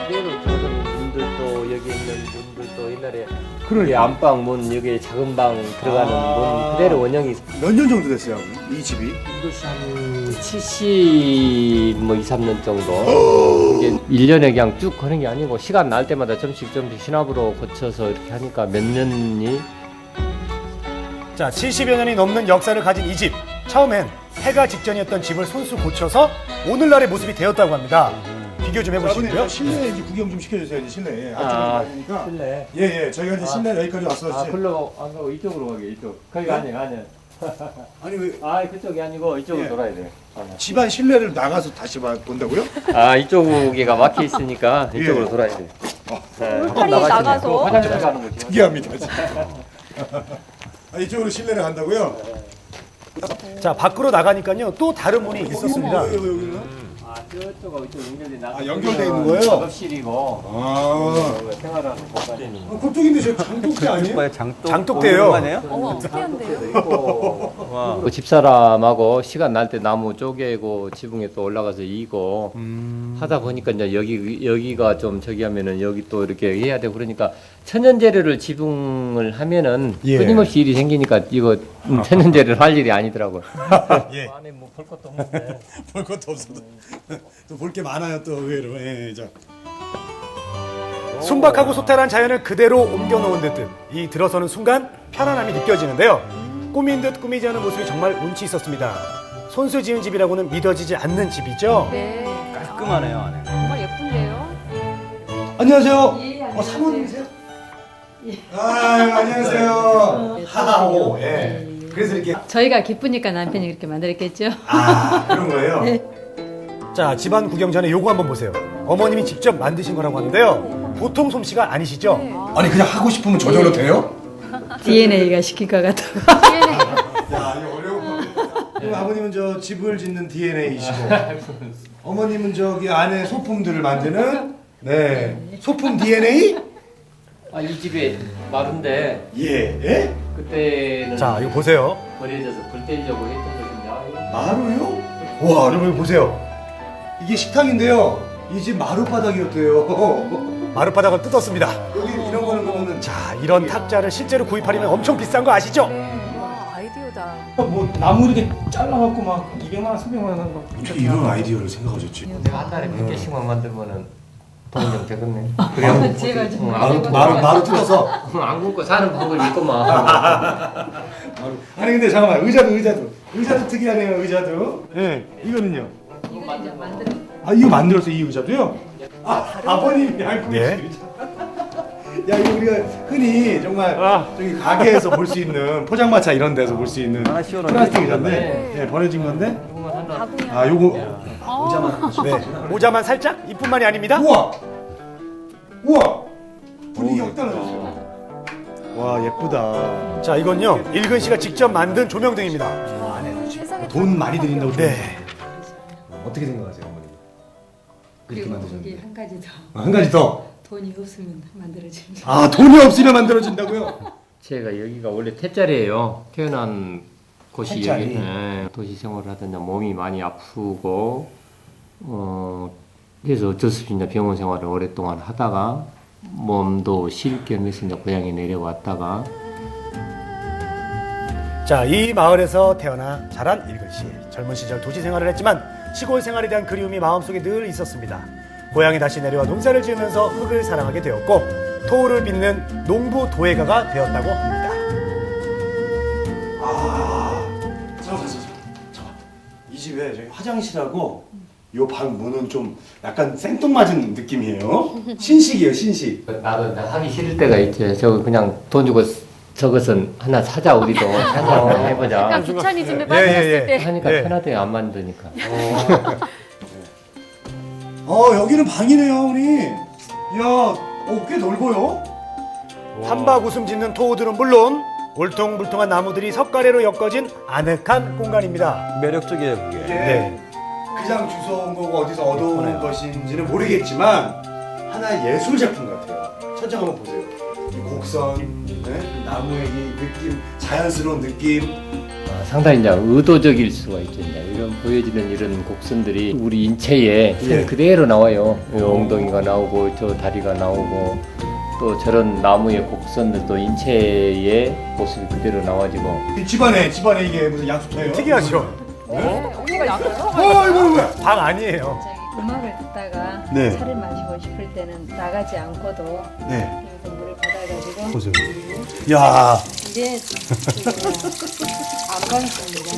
그대로 저런 분들도 여기 있는 분들도 옛날에 이 안방 문 여기 작은 방 들어가는 문 그대로 원형이 몇 년 정도 됐어요, 이 집이? 이것이 한 70, 뭐 2, 3년 정도. 이게 1년에 그냥 쭉 하는 게 아니고 시간 날 때마다 점씩 신압으로 고쳐서 이렇게 하니까 몇 년이. 자, 70여 년이 넘는 역사를 가진 이 집. 처음엔 폐가 직전이었던 집을 손수 고쳐서 오늘날의 모습이 되었다고 합니다. 비교 좀 해보시고요. 아버님, 실내 이제 구경 좀 시켜주세요. 이제 실내. 아, 앞쪽으로 실내. 예. 저희가 이제 실내 여기까지 왔어요. 아, 글로 안 가고 이쪽으로 가게, 이쪽. 거기가 아니에요. 아니, 왜? 아, 그쪽이 아니고 이쪽으로 예. 돌아야 돼요. 집안 실내를 나가서 다시 본다고요? 아, 이쪽에가 막혀 있으니까 이쪽으로 예. 돌아야 돼요. 울타리 나가서. 화장실 가는 거죠. 특이합니다. 아, 이쪽으로 실내를 간다고요? 자, 밖으로 나가니까요. 또 다른 문이 있었습니다. 아, 저쪽하고 이쪽 연결돼 나. 아, 연결돼 있는 거예요? 작업실이고. 아. 생활하는 공간이. 그쪽인데 저 장독대 아니에요? 장독대예요. 어머, 특이한데요. 그 집사람하고 시간 날 때 나무 쪼개고 지붕에 또 올라가서 이고 하다 보니까 이제 여기가 좀 저기 하면은 여기 또 이렇게 해야 되고 그러니까 천연재료를 지붕을 하면은 예. 끊임없이 일이 생기니까 이거 천연재료를 할 일이 아니더라고요. 예. 안에 뭐 볼 것도 없는데. 볼 것도 없어도 또 볼 게 많아요 또 의외로. 예, 자. 순박하고 소탈한 자연을 그대로 옮겨놓은 듯 이 들어서는 순간 편안함이 느껴지는데요. 꾸민 듯 꾸미지 않은 모습이 정말 운치 있었습니다. 손수 지은 집이라고는 믿어지지 않는 집이죠. 네. 깔끔하네요, 안에. 정말 예쁜데요. 안녕하세요. 사모님이세요? 아유, 안녕하세요. 하하오. 예. 그래서 이렇게 저희가 기쁘니까 남편이 그렇게 만들었겠죠. 아, 그런 거예요? 네. 자, 집안 구경 전에 요거 한번 보세요. 어머님이 직접 만드신 거라고 하는데요. 보통 솜씨가 아니시죠? 아니 그냥 하고 싶으면 저절로 돼요? DNA가 시킬 것 같아요. 야, 이거 어려운 건데. 그럼 아버님은 저 집을 짓는 DNA이시고 어머님은 저기 안에 소품들을 만드는 소품 DNA? 아, 이 집에 마루인데. 예. 그때는. 자, 이거 보세요. 버려져서 불 떼려고 했던 것인데. 마루요? 와, 여러분 보세요. 이게 식탁인데요. 이 집 마룻바닥이었대요. 마룻바닥을 뜯었습니다. 여기 이런 거는 그러면은 자, 이런 탁자를 실제로 구입하려면 엄청 비싼 거 아시죠? 와, 아이디어다. 뭐 나무 이렇게 잘라갖고 막 200만 원, 300만 원 하는 거. 어떻게 이런 아이디어를 생각하셨지? 내가 한 달에 100개씩만 만들면은 돈이 좀 되겠네. 제가 좀 마루 뜯어서 안 굶고 사는 법을 믿고만. 아니 근데 잠깐만 의자도 특이하네요. 의자도. 예. 이거는요. 아, 이거 만들었어요, 이 의자도요? 아버님이 알고 계신 의자. 야, 이거 우리가 흔히 정말 저기 가게에서 볼 수 있는 포장마차 이런 데서 볼 수 있는 플라스틱 의자인데, 예, 버려진 건데. 아, 요거 모자만 살짝 이뿐만이 아닙니다. 우와, 분위기 확 달라졌어요. 와, 예쁘다. 자, 이건요 일근 씨가 직접 만든 조명등입니다. 돈 많이 들인다고 좀. 네. 어떻게 생각하세요, 어머니? 그렇게 그리고 만드셨는데. 여기 한 가지 더. 한 가지 더. 돈이 없으면 만들어집니다. 아, 돈이 없으면 만들어진다고요? 제가 여기가 원래 태자리예요. 태어난 도시 팔자리. 도시 생활을 하다 몸이 많이 아프고 그래서 어쩔 수 없이 이제 병원 생활을 오랫동안 하다가 몸도 쉴 겸해서 이제 고향에 내려왔다가 자, 이 마을에서 태어나 자란 일근 씨. 젊은 시절 도시 생활을 했지만 시골 생활에 대한 그리움이 마음속에 늘 있었습니다. 고향에 다시 내려와 농사를 지으면서 흙을 사랑하게 되었고 토를 빚는 농부 도예가가 되었다고 합니다. 이 집에 저기 화장실하고 요 방 문은 좀 약간 생뚱맞은 느낌이에요. 신식이에요, 신식. 나도 하기 싫을 때가 있지. 저거 그냥 돈 주고 저것은 하나 사자 우리도 생각을 해보자. 약간 귀차니즘에 빠졌을 때. 하니까 편하대요. 안 만드니까. 여기는 방이네요, 우리. 이야, 꽤 넓어요. 한박 웃음 짓는 토우들은 물론 울퉁불퉁한 나무들이 석가래로 엮어진 아늑한 공간입니다. 매력적이에요, 그게. 네. 그냥 주워온 거고 어디서 얻어온 것인지는 모르겠지만 하나의 예술 작품 같아요. 천장 한번 보세요. 이 곡선, 네? 나무의 이 느낌, 자연스러운 느낌. 상당히 이제 의도적일 수가 있죠. 이제 이런 보여지는 이런 곡선들이 우리 인체에 예. 그대로 나와요. 이 엉덩이가 나오고 저 다리가 나오고 또 저런 나무의 곡선들도 인체의 모습이 그대로 나와지고. 이 집안에 이게 무슨 양수터예요? 특이하죠? 여기가 있어요? 이거 방 아니에요. 음악을 듣다가 네. 차를 마시고 싶을 때는 나가지 않고도 네. 여기서 물을 받아가지고 보세요. 야. 이게 안반수입니다.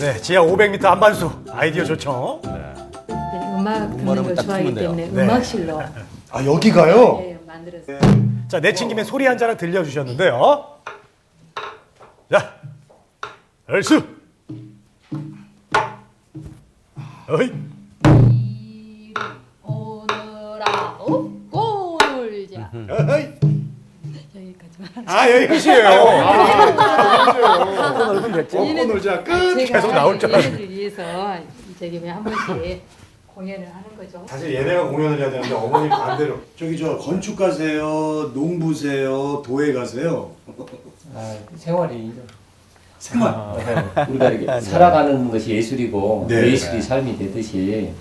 네, 지하 500m 안반수. 아이디어 좋죠? 음악 듣는 걸 좋아하기 때문에 네. 음악실로 여기가요? 네, 만들었어요. 자, 내친 김에 소리 한 잔을 들려주셨는데요. 자, 얼쑤. 어이. 오늘아 웃고 놀자. 어이. 여기까지만. 여기까지예요. 웃고 놀자. 끝. 계속 나올 줄 알았는데. 얘네들 위해서 저기 한 번씩 공연을 하는 거죠. 사실 얘네가 공연을 해야 되는데 어머니 반대로 저기 저 건축가세요, 농부세요, 도예가세요. 생활이죠. 생활. 우리가 이렇게 살아가는 것이 예술이고 네. 예술이 삶이 되듯이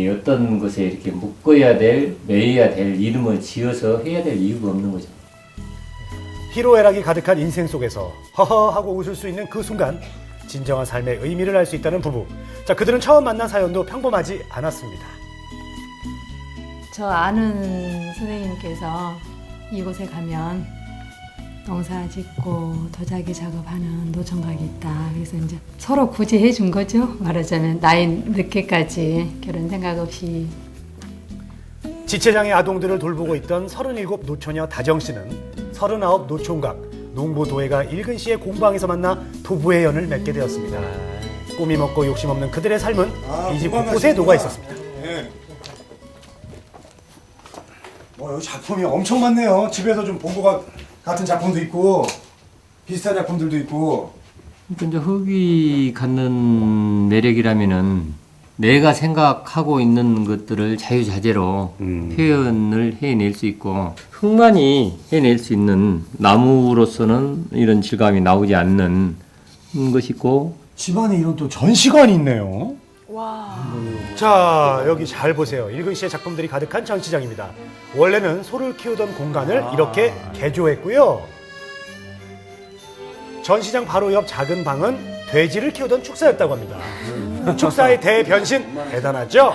어떤 것에 이렇게 묶어야 될, 매여야 될 이름을 지어서 해야 될 이유가 없는 거죠. 희로애락이 가득한 인생 속에서 허허하고 웃을 수 있는 그 순간 진정한 삶의 의미를 알 수 있다는 부부. 자, 그들은 처음 만난 사연도 평범하지 않았습니다. 저 아는 선생님께서 이곳에 가면 농사 짓고 도자기 작업하는 노총각이 있다. 그래서 이제 서로 구제해 준 거죠. 말하자면 나이 늦게까지 결혼 생각 없이. 지체장애 아동들을 돌보고 있던 37 노처녀 다정 씨는 39 노총각, 농부 도예가 일근 씨의 공방에서 만나 부부의 연을 맺게 되었습니다. 꿈이 먹고 욕심 없는 그들의 삶은 이 집 곳곳에 녹아 있었습니다. 네. 여기 작품이 엄청 많네요. 집에서 좀 본 것 같은 작품도 있고 비슷한 작품들도 있고. 이제 흙이 갖는 매력이라면은 내가 생각하고 있는 것들을 자유자재로 표현을 해낼 수 있고 흙만이 해낼 수 있는 나무로서는 이런 질감이 나오지 않는 것이 있고 집안에 이런 또 전시관이 있네요. 자, 여기 잘 보세요. 일근 씨의 작품들이 가득한 전시장입니다. 원래는 소를 키우던 공간을 이렇게 개조했고요. 전시장 바로 옆 작은 방은 돼지를 키우던 축사였다고 합니다. 축사의 대변신 대단하죠?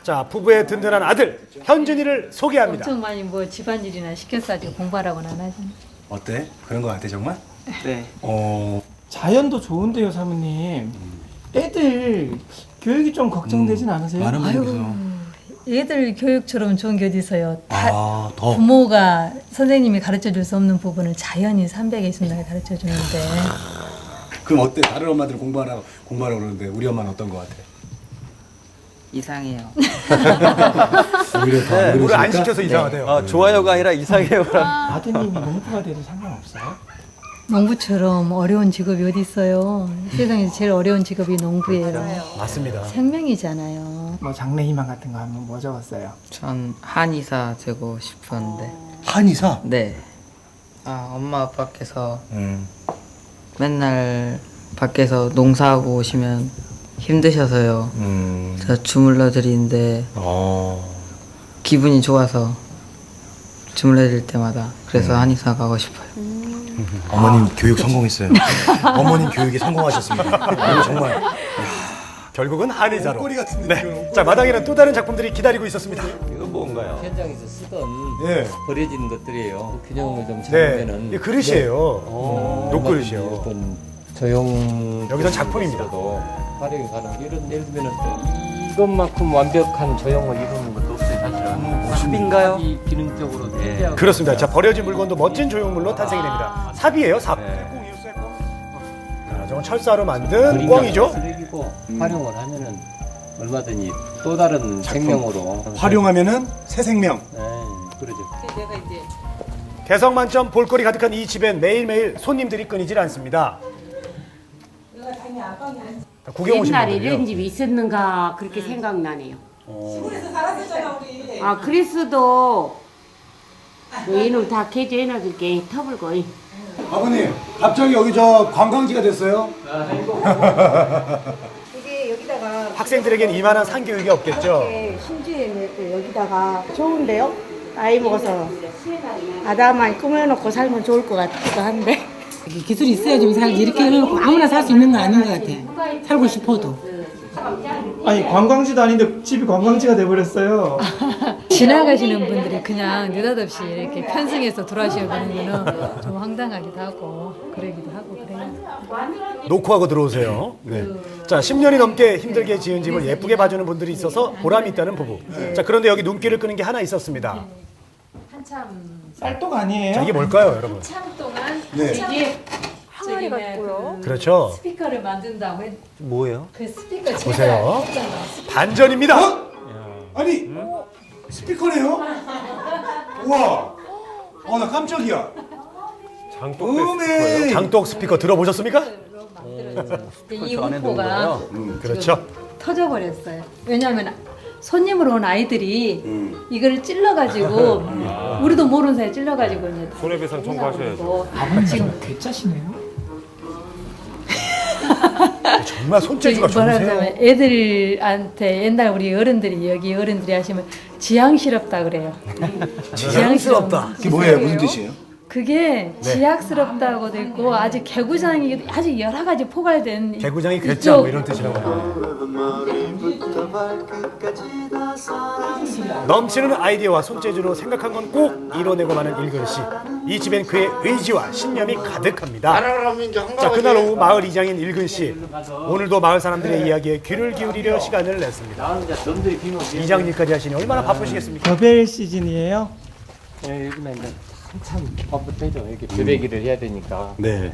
자, 부부의 든든한 아들 현준이를 소개합니다. 엄청 많이 뭐 집안일이나 시켜서 아직 공부하라고는 안 하잖아요. 어때? 그런 것 같아 정말? 네. 어. 자연도 좋은데요, 사모님. 애들 교육이 좀 걱정되진 않으세요? 애들 교육처럼 좋은 게 어디 있어요. 더. 부모가 선생님이 가르쳐 줄 수 없는 부분을 자연히 360도 가르쳐 주는데. 그럼 어때? 다른 엄마들 공부하라고 그러는데 우리 엄마는 어떤 것 같아? 이상해요. 오히려 더 안 물을 안 그러실까? 시켜서 이상하대요. 좋아요가 아니라 이상해요. 아드님이 농부가 돼도 상관없어요? 농부처럼 어려운 직업이 어디 있어요. 세상에서 제일 어려운 직업이 농부예요. 맞습니다. 생명이잖아요. 뭐 장래희망 같은 거 하면 뭐 적었어요? 전 한의사 되고 싶었는데. 한의사? 네. 엄마 아빠께서 맨날 밖에서 농사하고 오시면 힘드셔서요. 저 주물러 드리는데 기분이 좋아서 주물러 드릴 때마다 그래서 한의사 가고 싶어요. 어머님 교육 성공했어요. 어머님 교육이 성공하셨습니다. 정말. 결국은 한의사로. 네. 자, 마당에는 또 다른 작품들이 기다리고 있었습니다. 이건 뭔가요? 현장에서 쓰던 예. 버려진 것들이에요. 균형을 좀 네. 잡으면은 이 그릇이에요. 녹그릇이요. 어떤 조형 여기서 작품입니다. 활용이 가능. 이런 예를 들면 이것만큼 완벽한 조형을 이루는 것도 없어요. 사실은. 삽인가요? 이 기능적으로 네. 그렇습니다. 자, 버려진 물건도 멋진 조형물로 탄생이 됩니다. 삽이에요, 삽. 저건 철사로 만든 꽝이죠. 쓰레기고 활용을 하면은 얼마든지 또 다른 생명으로 활용하면은 새 생명. 네, 그러죠. 개성 만점 볼거리 가득한 이 집엔 매일매일 손님들이 끊이질 않습니다. 구경 오신 옛날에 분들이요. 이런 집이 있었는가 그렇게 생각나네요. 시골에서 살았었잖아 우리. 아 그리스도 얘는 다 개조해놔줄게 터불고. 아버님, 갑자기 여기 저 관광지가 됐어요? 이게 여기다가 학생들에겐 이만한 상교육이 없겠죠. 심지어 여기다가 좋은데요? 나이 먹어서 아담하게 꾸며놓고 살면 좋을 것 같기도 한데. 기술이 있어야 좀 살지. 이렇게 해놓고 아무나 살 수 있는 건 아닌 것 같아. 살고 싶어도. 아니 관광지도 아닌데 집이 관광지가 돼버렸어요. 지나가시는 분들이 그냥 느닷없이 이렇게 편승해서 돌아가시는 거는 좀 황당하기도 하고 그러기도 하고 그래요. 노크하고 들어오세요. 네. 자, 10년이 넘게 힘들게 지은 집을 예쁘게 봐주는 분들이 있어서 보람이 있다는 부부. 자, 그런데 여기 눈길을 끄는 게 하나 있었습니다. 한참 쌀떡 아니에요? 자, 이게 뭘까요, 여러분? 한참 동안 네. 이게 항아리 같고요. 그렇죠. 스피커를 만든 다음에 뭐예요? 그 스피커 자, 보세요. 반전입니다. 아니, 스피커네요? 우와. 나 깜짝이야. 장독 스피커 들어보셨습니까? 이 우포가 그렇죠. 터져버렸어요. 왜냐하면 손님으로 온 아이들이 이걸 찔러가지고 우리도 모르는 사이에 찔러가지고 이제 손해배상 청구하셔야죠. 아버님 지금 괴짜시네요? 정말 손재주가 좋으세요. 뭐라면 애들한테 옛날 우리 어른들이 여기 어른들이 하시면 지향스럽다 그래요. 지향스럽다. 그게 뭐예요? 무슨 뜻이에요? 그게 네. 지약스럽다고도 있고 아주 개구장이 아주 여러 가지 포괄된 개구장이 괴짜 이쪽 뭐 이런 뜻이라고. 넘치는 아이디어와 손재주로 생각한 건 꼭 이뤄내고 마는 일근 씨. 이 집엔 그의 의지와 신념이 가득합니다. 자, 그날 오후 마을 이장인 일근 씨. 오늘도 마을 사람들의 이야기에 귀를 기울이려 시간을 냈습니다. 이장님까지 하시니 얼마나 바쁘시겠습니까? 여벨 시즌이에요? 네, 요즘에 이제 한참 바쁘죠. 이렇게 교배기를 해야 되니까. 네.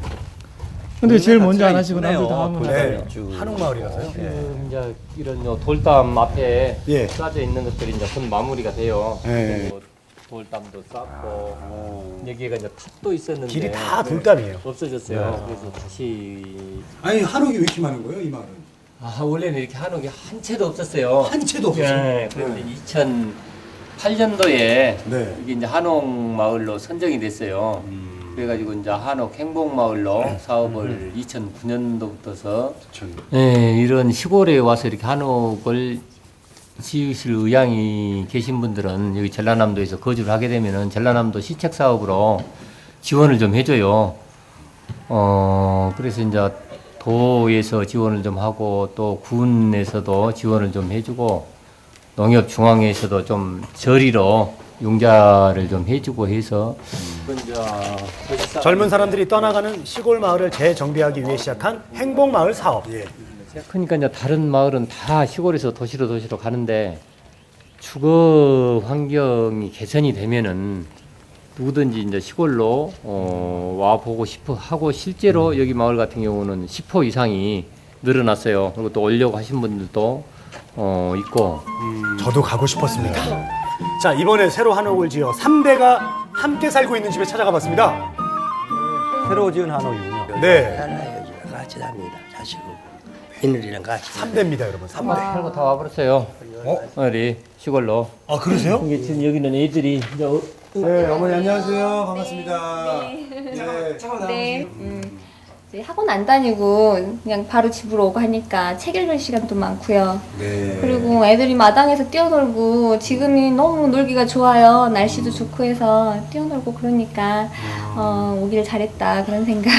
근데 제일 먼저 안 하시고 남들 다 하면 네. 한옥마을이라서요. 지금 이제 이런 요 돌담 앞에 예. 쌓여 있는 것들이 이제 곧 마무리가 돼요. 예. 그리고 돌담도 쌓고 여기가 이제 탑도 있었는데 길이 다 돌담이에요. 없어졌어요. 네. 그래서 다시 아니, 한옥이 왜 이렇게 많은 거예요, 이 마을은? 원래는 이렇게 한옥이 한 채도 없었어요. 한 채도 없었어요? 네. 그런데 2008년도에 네. 이게 이제 한옥 마을로 선정이 됐어요. 그래가지고 이제 한옥 행복마을로 사업을 2009년도부터서 네, 이런 시골에 와서 이렇게 한옥을 지으실 의향이 계신 분들은 여기 전라남도에서 거주를 하게 되면은 전라남도 시책 사업으로 지원을 좀 해줘요. 그래서 이제 도에서 지원을 좀 하고 또 군에서도 지원을 좀 해주고 농협중앙에서도 좀 저리로 융자를 좀 해주고 해서 젊은 사람들이 떠나가는 시골 마을을 재정비하기 위해 시작한 행복마을 사업. 그러니까 이제 다른 마을은 다 시골에서 도시로 가는데 주거 환경이 개선이 되면은 누구든지 이제 시골로 와 보고 싶어 하고 실제로 여기 마을 같은 경우는 10% 이상이 늘어났어요. 그리고 또 오려고 하신 분들도 있고. 저도 가고 싶었습니다. 자, 이번에 새로 한옥을 지어 3대가 함께 살고 있는 집에 찾아가 봤습니다. 새로 지은 한옥이군요. 네. 같이 삽니다. 자식하고 며느리랑 같이. 3대입니다, 여러분. 3대. 살고 다 와버렸어요. 우리 시골로. 아, 그러세요? 이게 지금 여기는 애들이 이제 네, 어머니 안녕하세요. 반갑습니다. 네. 네. 이제 학원 안 다니고 그냥 바로 집으로 오고 하니까 책 읽을 시간도 많고요. 네. 그리고 애들이 마당에서 뛰어놀고 지금이 너무 놀기가 좋아요. 날씨도 좋고 해서 뛰어놀고 그러니까 오기를 잘했다 그런 생각.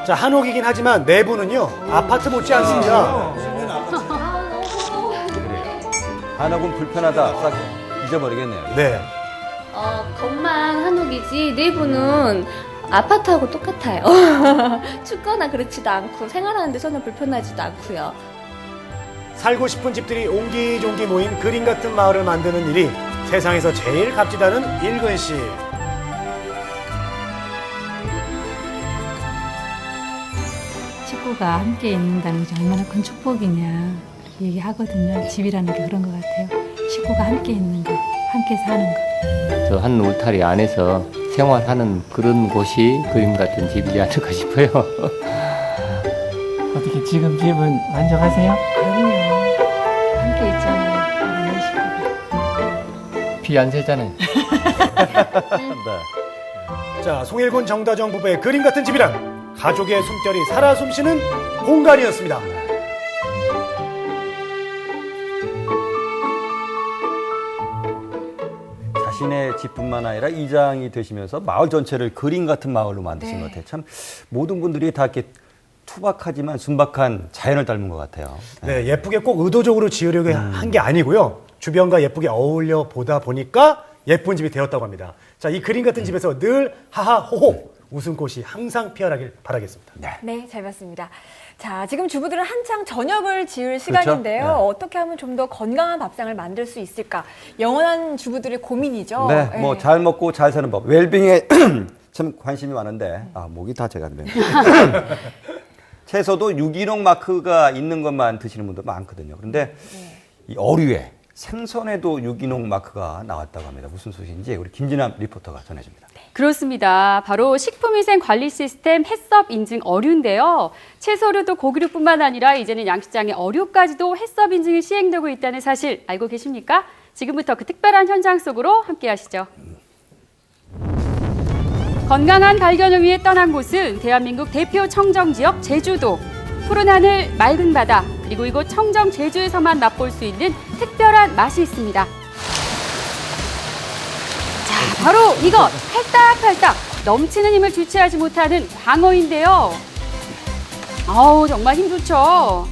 자, 한옥이긴 하지만 내부는요 아파트 못지 않습니다. 한옥은 불편하다. 싹 잊어버리겠네요. 네. 겉만 한옥이지 내부는 아파트하고 똑같아요. 춥거나 그렇지도 않고 생활하는데 전혀 불편하지도 않고요. 살고 싶은 집들이 옹기종기 모인 그림 같은 마을을 만드는 일이 세상에서 제일 값지다는 일근 씨. 식구가 함께 있는다는 게 얼마나 큰 축복이냐 그렇게 얘기하거든요. 집이라는 게 그런 것 같아요. 식구가 함께 있는 거, 함께 사는 거. 저 한 울타리 안에서 생활하는 그런 곳이 그림 같은 집이지 않을까 싶어요. 어떻게 지금 집은 만족하세요? 그럼요. 함께 있잖아요. 우리 식구가. 비 안 새잖아요. 자, 송일군 정다정 부부의 그림 같은 집이란 가족의 숨결이 살아 숨쉬는 공간이었습니다. 자신의 집뿐만 아니라 이장이 되시면서 마을 전체를 그림 같은 마을로 만드신 것 같아요. 참 모든 분들이 다 이렇게 투박하지만 순박한 자연을 닮은 것 같아요. 네, 예쁘게 꼭 의도적으로 지으려고 한 게 아니고요. 주변과 예쁘게 어울려 보다 보니까 예쁜 집이 되었다고 합니다. 자, 이 그림 같은 집에서 늘 하하호호 웃음꽃이 항상 피어나길 바라겠습니다. 네, 잘 봤습니다. 자, 지금 주부들은 한창 저녁을 지을 시간인데요. 그렇죠? 네. 어떻게 하면 좀 더 건강한 밥상을 만들 수 있을까? 영원한 주부들의 고민이죠. 네, 뭐 잘 먹고 잘 사는 법, 웰빙에 참 관심이 많은데 목이 다 제가 안 되네. 채소도 유기농 마크가 있는 것만 드시는 분도 많거든요. 그런데 이 어류에 생선에도 유기농 마크가 나왔다고 합니다. 무슨 소식인지 우리 김진남 리포터가 전해줍니다. 그렇습니다. 바로 식품위생관리 시스템 햇섭 인증 어류인데요. 채소류도 고기류뿐만 아니라 이제는 양식장의 어류까지도 햇섭 인증이 시행되고 있다는 사실 알고 계십니까? 지금부터 그 특별한 현장 속으로 함께 하시죠. 건강한 발견을 위해 떠난 곳은 대한민국 대표 청정지역 제주도. 푸른 하늘, 맑은 바다, 그리고 이곳 청정 제주에서만 맛볼 수 있는 특별한 맛이 있습니다. 자, 바로 이것! 팔딱팔딱 넘치는 힘을 주체하지 못하는 광어인데요. 아우, 정말 힘 좋죠?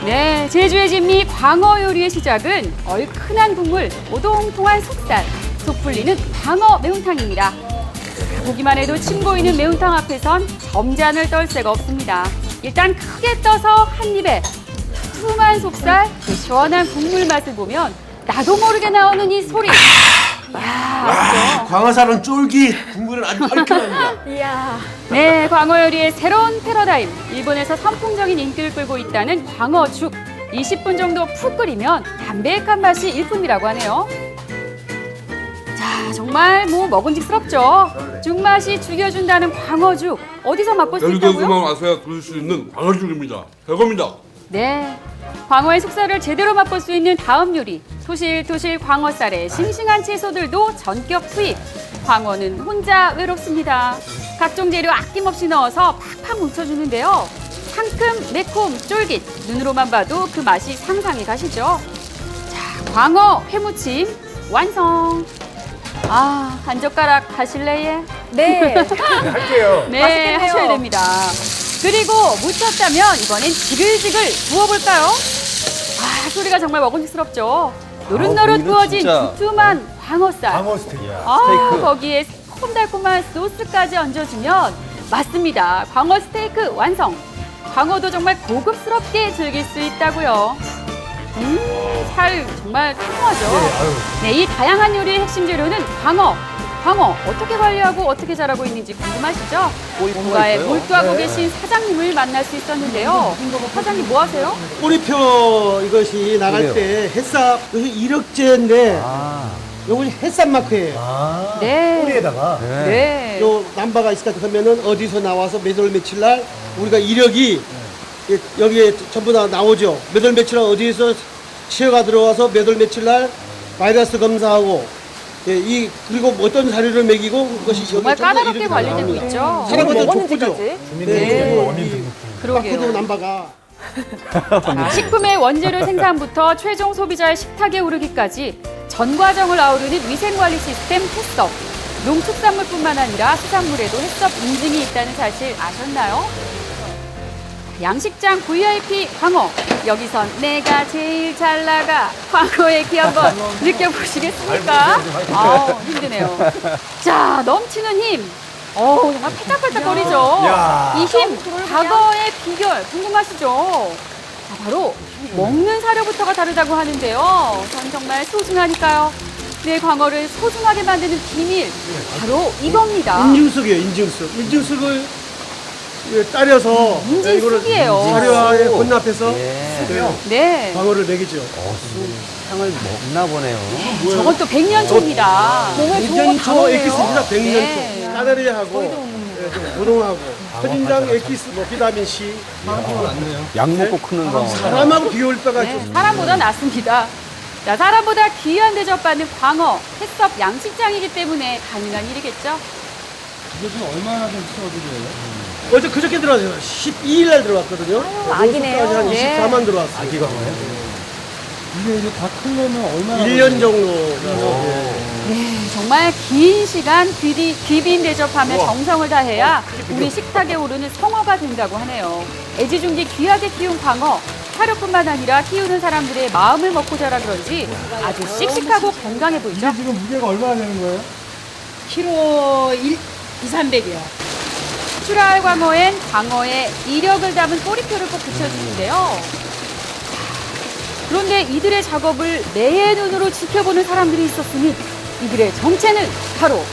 네, 제주의 진미 광어 요리의 시작은 얼큰한 국물, 오동통한 속살, 속 풀리는 광어 매운탕입니다. 보기만 해도 침 고이는 매운탕 앞에선 점잖을 떨 새가 없습니다. 일단 크게 떠서 한 입에 두툼한 속살, 그 시원한 국물 맛을 보면 나도 모르게 나오는 이 소리. 야, 광어살은 쫄깃, 국물은 아주 얼큰합니다. 이야. 네, 광어 요리의 새로운 패러다임. 일본에서 선풍적인 인기를 끌고 있다는 광어죽. 20분 정도 푹 끓이면 담백한 맛이 일품이라고 하네요. 자, 정말 먹음직스럽죠? 죽맛이 죽여준다는 광어죽. 어디서 맛볼 수 있다고요? 여기까지만 와서야 드실 수 있는 광어죽입니다. 최고입니다. 네, 광어의 속살을 제대로 맛볼 수 있는 다음 요리. 토실토실 광어살에 싱싱한 채소들도 전격 투입. 광어는 혼자 외롭습니다. 각종 재료 아낌없이 넣어서 팍팍 뭉쳐주는데요. 상큼, 매콤, 쫄깃. 눈으로만 봐도 그 맛이 상상이 가시죠? 자, 광어 회무침 완성. 한 젓가락 하실래요? 네. 할게요. 네, 맛있겠네요. 하셔야 됩니다. 그리고 무쳤다면 이번엔 지글지글 구워볼까요? 소리가 정말 먹음직스럽죠? 노릇노릇 구워진 진짜. 두툼한 광어살. 광어 스테이크. 스테이크. 거기에 새콤달콤한 소스까지 얹어주면 맞습니다. 광어 스테이크 완성. 광어도 정말 고급스럽게 즐길 수 있다고요. 살 정말 통하죠. 네, 이 다양한 요리의 핵심 재료는 광어. 광어 어떻게 관리하고 어떻게 자라고 있는지 궁금하시죠? 뭔가에 있어요. 몰두하고 계신 사장님을 만날 수 있었는데요. 사장님 뭐 하세요? 꼬리표 이것이 나갈 때 햇삽, 이것이 1억제인데 요것이 햇삽 마크예요. 네. 꼬리에다가. 네. 요 남바가 있을 것 같으면은 어디서 나와서 몇 월 며칠 날 우리가 이력이 여기에 전부 다 나오죠. 몇 월 며칠 날 어디에서 치어가 들어와서 몇 월 며칠 날 바이러스 검사하고 이 그리고 어떤 사료를 먹이고 그것이 정말 까다롭게 관리되고 있죠. 사람한테 족보죠. 네. 그러게요. 남바가. 자, 식품의 원재료 생산부터 최종 소비자의 식탁에 오르기까지 전 과정을 아우르는 위생관리 시스템 햇섭. 농축산물뿐만 아니라 수산물에도 햇섭 인증이 있다는 사실 아셨나요? 양식장 VIP 광어. 여기선 내가 제일 잘 나가. 광어의 기 한번 느껴보시겠습니까? 아우, 힘드네요. 자, 넘치는 힘. 정말 팔딱팔딱거리죠. 이 힘, 과거의 비결 궁금하시죠? 바로 먹는 사료부터가 다르다고 하는데요. 전 정말 소중하니까요. 내 광어를 소중하게 만드는 비밀, 바로 이겁니다. 인증석이에요, 인증석. 인증석을 따려서 인증석이에요. 사료에 혼납해서 네. 광어를 먹이죠. 향을 먹나 보네요. 저건 또 100년초입니다. 몸에 좋은 100년초 에키스입니다. 100년초. 네. 까다리하고 고동하고 천인장 에키스, 비타민 C. 약 먹고 크는 거. 사람하고 비교할 바가 네, 사람보다 낫습니다. 자, 사람보다 귀한 대접받는 광어, 햇섭 양식장이기 때문에 가능한 일이겠죠? 이게 지금 얼마나 된 수업이에요? 어제 그저께 들어왔어요. 12일 날 들어왔거든요. 아기네요. 한 네. 24만 들어왔어요. 아기가 뭐예요? 이게 다 크려면 얼마나 1년 정도. 네, 정말 긴 시간 귀빈 대접하며 정성을 다해야 우리 식탁에 오르는 성어가 된다고 하네요. 애지중지 귀하게 키운 광어, 사료뿐만 아니라 키우는 사람들의 마음을 먹고 자라 그런지 아주 씩씩하고 건강해 보이죠? 지금 무게가 얼마나 되는 거예요? 키로 200~300이요. 출하할 광어엔 광어의 이력을 담은 꼬리표를 꼭 붙여주는데요. 그런데 이들의 작업을 매의 눈으로 지켜보는 사람들이 있었으니 이들의 정체는 바로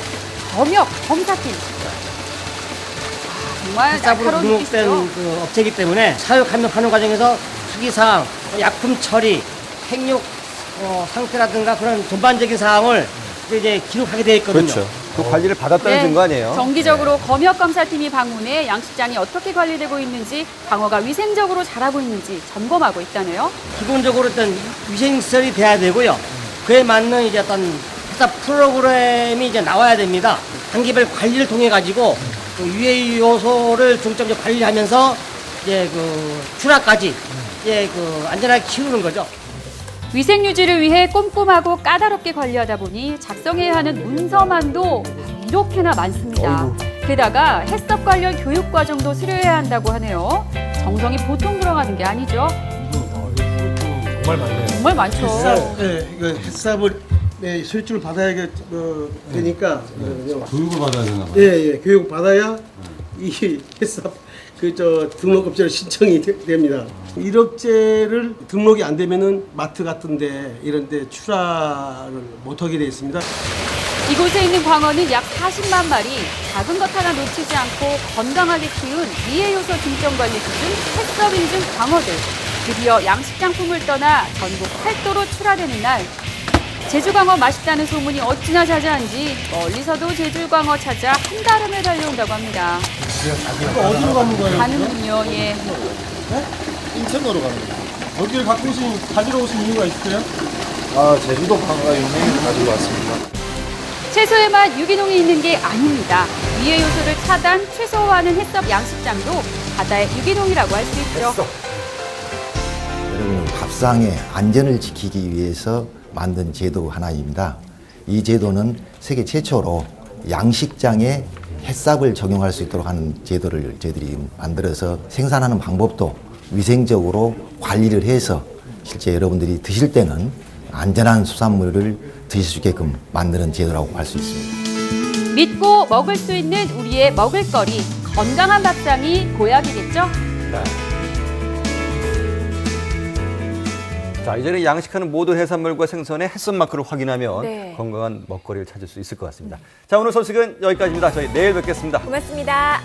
검역 검사팀. 정말 햇섭으로 날카로운 등록된 눈빛이죠. 그 업체이기 때문에 사육 하는 과정에서 특이사항, 약품 처리, 생육 상태라든가 그런 전반적인 사항을 이제 기록하게 되어 있거든요. 그렇죠. 그 관리를 받았다는 증거 아니에요? 정기적으로 검역검사팀이 방문해 양식장이 어떻게 관리되고 있는지, 광어가 위생적으로 자라고 있는지 점검하고 있다네요. 기본적으로 어떤 위생시설이 돼야 되고요. 그에 맞는 이제 어떤 회사 프로그램이 이제 나와야 됩니다. 단계별 관리를 통해 가지고 그 유해 요소를 중점적으로 관리하면서 이제 그 출하까지 이제 그 안전하게 키우는 거죠. 위생 유지를 위해 꼼꼼하고 까다롭게 관리하다 보니 작성해야 하는 문서만도 이렇게나 많습니다. 게다가 햇섭 관련 교육 과정도 수료해야 한다고 하네요. 정성이 보통 들어가는 게 아니죠. 정말 많네요. 정말 많죠. 이거 햇삽을 수료증을 받아야 되니까 교육을 받아야 되나 봐요. 예, 교육을 받아야 이 햇삽 등록업체로 신청이 됩니다. 이력제를 등록이 안 되면은 마트 같은데 이런데 출하를 못하게 되어 있습니다. 이곳에 있는 광어는 약 40만 마리. 작은 것 하나 놓치지 않고 건강하게 키운 미해요소 중점관리 기준 햇섭 인증 광어들. 드디어 양식장품을 떠나 전국 팔도로 출하되는 날. 제주광어 맛있다는 소문이 어찌나 자자한지 멀리서도 제주광어 찾아 한달음에 달려온다고 합니다. 어디로 가는 거예요? 가는군요. 예. 네? 인천으로 가는 거예요. 여기를 가지러 오신 이유가 있으세요? 제주도 광어가 유명해서 가지고 왔습니다. 채소에만 유기농이 있는 게 아닙니다. 위해 요소를 차단, 최소화하는 햇섭 양식장도 바다의 유기농이라고 할 수 있죠. 여러분, 밥상의 안전을 지키기 위해서 만든 제도 하나입니다. 이 제도는 세계 최초로 양식장에 햇삽을 적용할 수 있도록 하는 제도를 저희들이 만들어서 생산하는 방법도 위생적으로 관리를 해서 실제 여러분들이 드실 때는 안전한 수산물을 드실 수 있게끔 만드는 제도라고 할 수 있습니다. 믿고 먹을 수 있는 우리의 먹을거리, 건강한 밥상이 보약이겠죠? 자, 이제는 양식하는 모든 해산물과 생선의 햇섭 마크를 확인하면 네. 건강한 먹거리를 찾을 수 있을 것 같습니다. 자, 오늘 소식은 여기까지입니다. 저희 내일 뵙겠습니다. 고맙습니다.